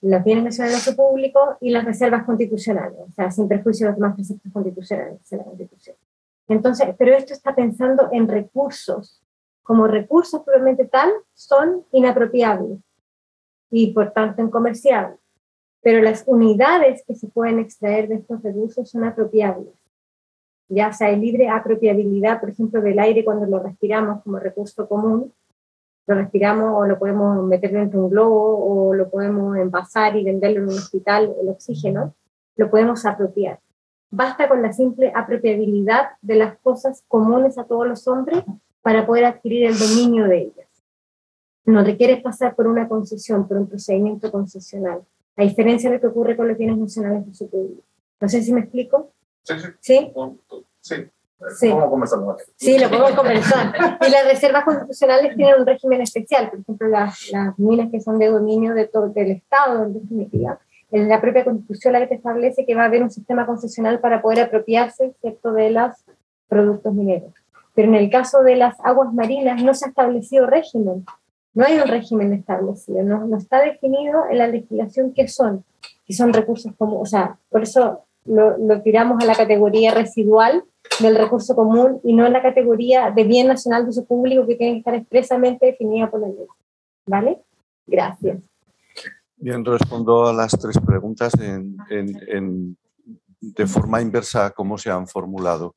los bienes nacionales de uso público y las reservas constitucionales, o sea, sin perjuicio de los demás preceptos constitucionales de la Constitución. Entonces, pero esto está pensando en recursos. Como recursos probablemente tal, son inapropiables y por tanto incomerciables. Pero las unidades que se pueden extraer de estos recursos son apropiables. Ya sea, hay libre apropiabilidad, por ejemplo, del aire cuando lo respiramos como recurso común, lo respiramos o lo podemos meter dentro de un globo o lo podemos envasar y venderlo en un hospital, el oxígeno, lo podemos apropiar. Basta con la simple apropiabilidad de las cosas comunes a todos los hombres para poder adquirir el dominio de ellas. No requiere pasar por una concesión, por un procedimiento concesional, a diferencia de lo que ocurre con los bienes nacionales de uso público. No sé si me explico. Sí. ¿Sí? Sí. Sí. Vamos a conversar más. Sí, lo podemos conversar. Y las reservas constitucionales tienen un régimen especial. Por ejemplo, las minas que son de dominio del Estado, en definitiva. En la propia Constitución la que te establece que va a haber un sistema concesional para poder apropiarse, ¿cierto?, de los productos mineros. Pero en el caso de las aguas marinas no se ha establecido régimen. No hay un régimen establecido. No está definido en la legislación qué son recursos comunes. O sea, por eso lo tiramos a la categoría residual del recurso común y no en la categoría de bien nacional de uso público que tiene que estar expresamente definida por la ley. ¿Vale? Gracias. Bien, respondo a las 3 preguntas de forma inversa a cómo se han formulado.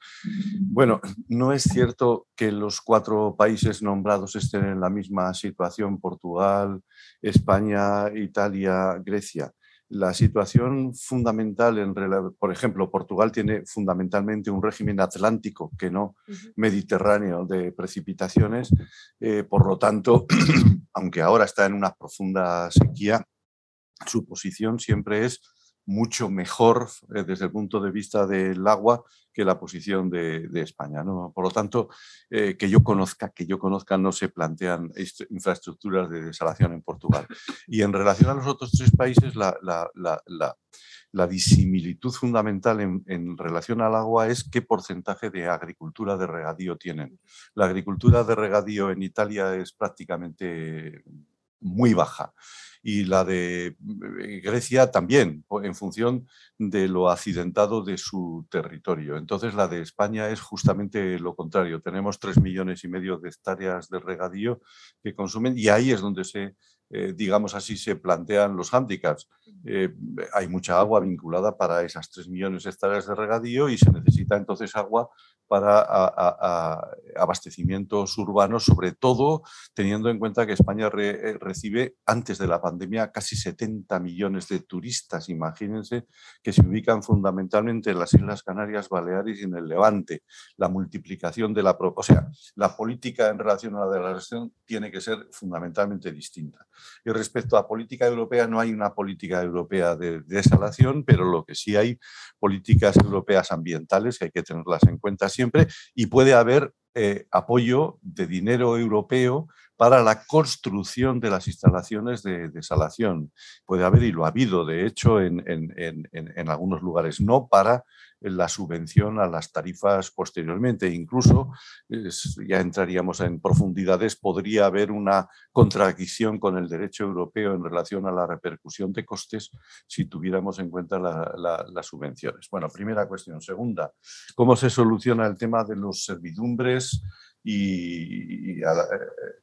Bueno, no es cierto que los 4 países nombrados estén en la misma situación: Portugal, España, Italia, Grecia. La situación fundamental, por ejemplo, Portugal tiene fundamentalmente un régimen atlántico que no mediterráneo de precipitaciones, por lo tanto, aunque ahora está en una profunda sequía, su posición siempre es mucho mejor desde el punto de vista del agua que la posición de España, ¿no? Por lo tanto, que yo conozca, no se plantean infraestructuras de desalación en Portugal. Y en relación a los otros 3 países, la disimilitud fundamental en relación al agua es qué porcentaje de agricultura de regadío tienen. La agricultura de regadío en Italia es prácticamente muy baja. Y la de Grecia también, en función de lo accidentado de su territorio. Entonces, la de España es justamente lo contrario. Tenemos 3,5 millones de hectáreas de regadío que consumen, y ahí es donde digamos así, se plantean los hándicaps. Hay mucha agua vinculada para esas 3 millones de hectáreas de regadío y se necesita entonces agua para abastecimientos urbanos, sobre todo teniendo en cuenta que España recibe antes de la pandemia casi 70 millones de turistas, imagínense, que se ubican fundamentalmente en las Islas Canarias, Baleares y en el Levante. La multiplicación de la política en relación a la desalación tiene que ser fundamentalmente distinta. Y respecto a política europea, no hay una política europea de desalación, pero lo que sí hay políticas europeas ambientales que hay que tenerlas en cuenta siempre, y puede haber apoyo de dinero europeo para la construcción de las instalaciones de desalación. Puede haber, y lo ha habido, de hecho, en algunos lugares, no para la subvención a las tarifas posteriormente. Incluso, ya entraríamos en profundidades, podría haber una contradicción con el derecho europeo en relación a la repercusión de costes si tuviéramos en cuenta las subvenciones. Bueno, primera cuestión. Segunda, ¿cómo se soluciona el tema de los servidumbres?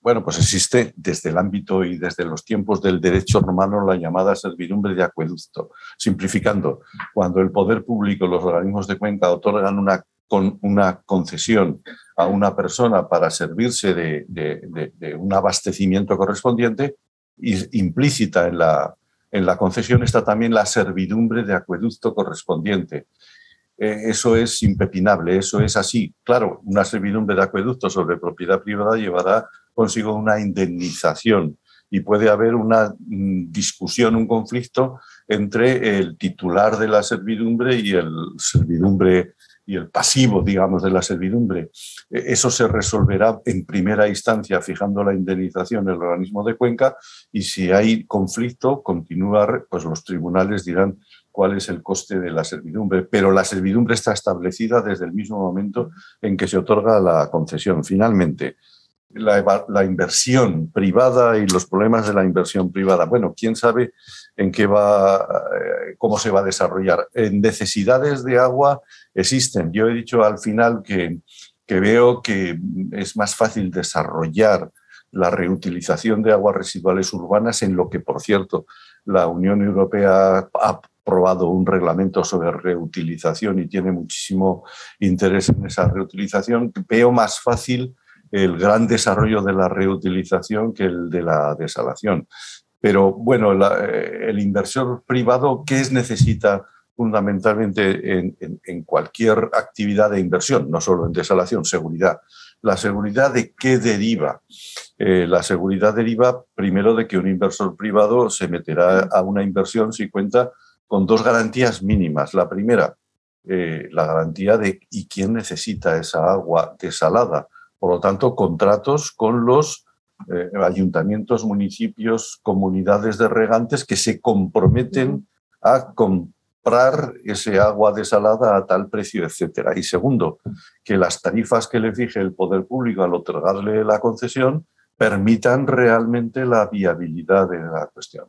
Bueno, pues existe desde el ámbito y desde los tiempos del derecho romano la llamada servidumbre de acueducto. Simplificando, cuando el poder público, los organismos de cuenca otorgan una concesión a una persona para servirse de un abastecimiento correspondiente, implícita en la concesión está también la servidumbre de acueducto correspondiente. Eso es impepinable, eso es así. Claro, una servidumbre de acueducto sobre propiedad privada llevará consigo una indemnización y puede haber una discusión, un conflicto entre el titular de la servidumbre y el pasivo, digamos, de la servidumbre. Eso se resolverá en primera instancia fijando la indemnización en el organismo de cuenca, y si hay conflicto, pues los tribunales dirán cuál es el coste de la servidumbre, pero la servidumbre está establecida desde el mismo momento en que se otorga la concesión. Finalmente, la inversión privada y los problemas de la inversión privada. Bueno, quién sabe en qué cómo se va a desarrollar. En necesidades de agua existen. Yo he dicho al final que veo que es más fácil desarrollar la reutilización de aguas residuales urbanas, en lo que, por cierto, la Unión Europea ha aprobado un reglamento sobre reutilización y tiene muchísimo interés en esa reutilización. Veo más fácil el gran desarrollo de la reutilización que el de la desalación. Pero bueno, el inversor privado, ¿qué necesita fundamentalmente en cualquier actividad de inversión? No solo en desalación, seguridad. ¿La seguridad de qué deriva? La seguridad deriva primero de que un inversor privado se meterá a una inversión si cuenta con dos garantías mínimas. La primera, la garantía de ¿y quién necesita esa agua desalada? Por lo tanto, contratos con los ayuntamientos, municipios, comunidades de regantes que se comprometen a comprar ese agua desalada a tal precio, etcétera. Y segundo, que las tarifas que le fije el poder público al otorgarle la concesión permitan realmente la viabilidad de la cuestión.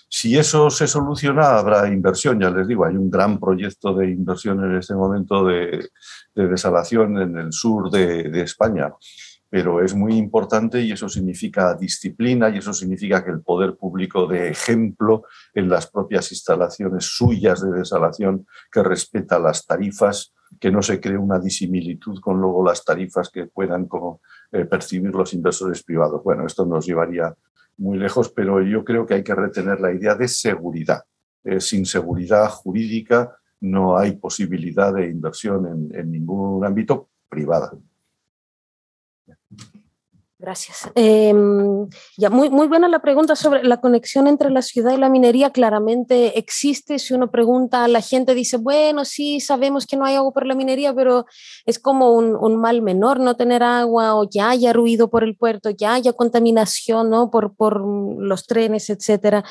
Si eso se soluciona, habrá inversión. Ya les digo, hay un gran proyecto de inversión en este momento de desalación en el sur de España, pero es muy importante y eso significa disciplina y eso significa que el poder público dé ejemplo en las propias instalaciones suyas de desalación, que respeta las tarifas, que no se cree una disimilitud con luego las tarifas que puedan percibir los inversores privados. Bueno, esto nos llevaría muy lejos, pero yo creo que hay que retener la idea de seguridad. Sin seguridad jurídica no hay posibilidad de inversión en ningún ámbito privado. Gracias. Ya muy buena la pregunta sobre la conexión entre la ciudad y la minería. Claramente existe. Si uno pregunta a la gente, dice, bueno, sí, sabemos que no hay agua por la minería, pero es como un mal menor no tener agua, o que haya ruido por el puerto, que haya contaminación, ¿no? por los trenes, etcétera.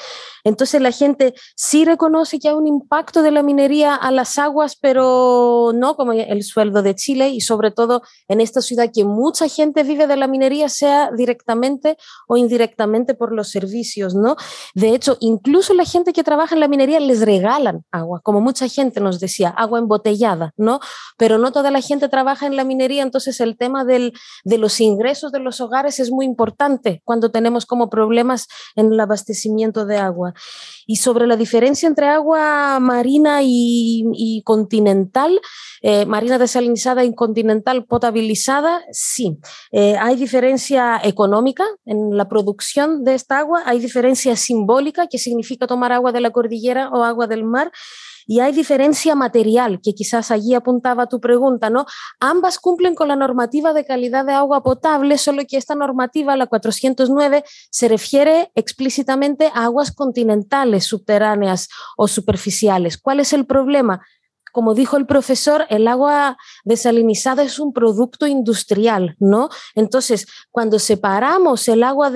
Entonces la gente sí reconoce que hay un impacto de la minería a las aguas, pero no como el sueldo de Chile, y sobre todo en esta ciudad que mucha gente vive de la minería, sea directamente o indirectamente por los servicios, ¿no? De hecho, incluso la gente que trabaja en la minería les regalan agua, como mucha gente nos decía, agua embotellada, ¿no? Pero no toda la gente trabaja en la minería, entonces el tema de los ingresos de los hogares es muy importante cuando tenemos como problemas en el abastecimiento de agua. Y sobre la diferencia entre agua marina y continental, marina desalinizada y continental potabilizada, sí. Hay diferencia económica en la producción de esta agua, hay diferencia simbólica, que significa tomar agua de la cordillera o agua del mar, y hay diferencia material, que quizás allí apuntaba tu pregunta, ¿no? Ambas cumplen con la normativa de calidad de agua potable, solo que esta normativa, la 409, se refiere explícitamente a aguas continentales, subterráneas o superficiales. ¿Cuál es el problema? como dijo el profesor, el agua desalinizada es un producto industrial, ¿no? Entonces, cuando separamos el agua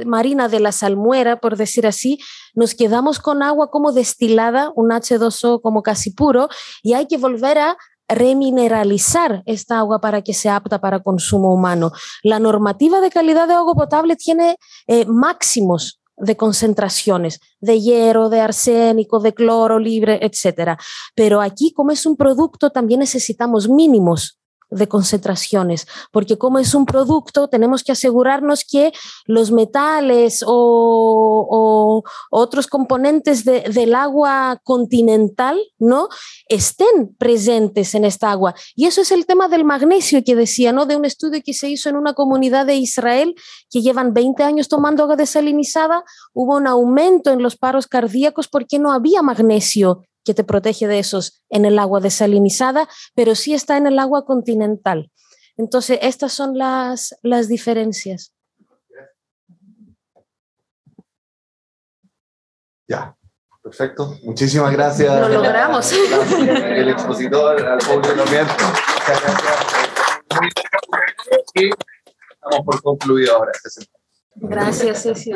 marina de la salmuera, por decir así, nos quedamos con agua como destilada, un H2O como casi puro, y hay que volver a remineralizar esta agua para que sea apta para consumo humano. La normativa de calidad de agua potable tiene máximos de concentraciones de hierro, de arsénico, de cloro libre, etc. Pero aquí, como es un producto, también necesitamos mínimos de concentraciones, porque como es un producto, tenemos que asegurarnos que los metales o otros componentes del agua continental, ¿no?, estén presentes en esta agua. Y eso es el tema del magnesio que decía, ¿no?, de un estudio que se hizo en una comunidad de Israel que llevan 20 años tomando agua desalinizada. Hubo un aumento en los paros cardíacos porque no había magnesio que te protege de esos en el agua desalinizada, pero sí está en el agua continental. Entonces, estas son las diferencias. Ya, perfecto. Muchísimas gracias. Lo logramos. El expositor, al público también. Muchas gracias. Y damos por concluido ahora este sesión. Gracias, Ceci.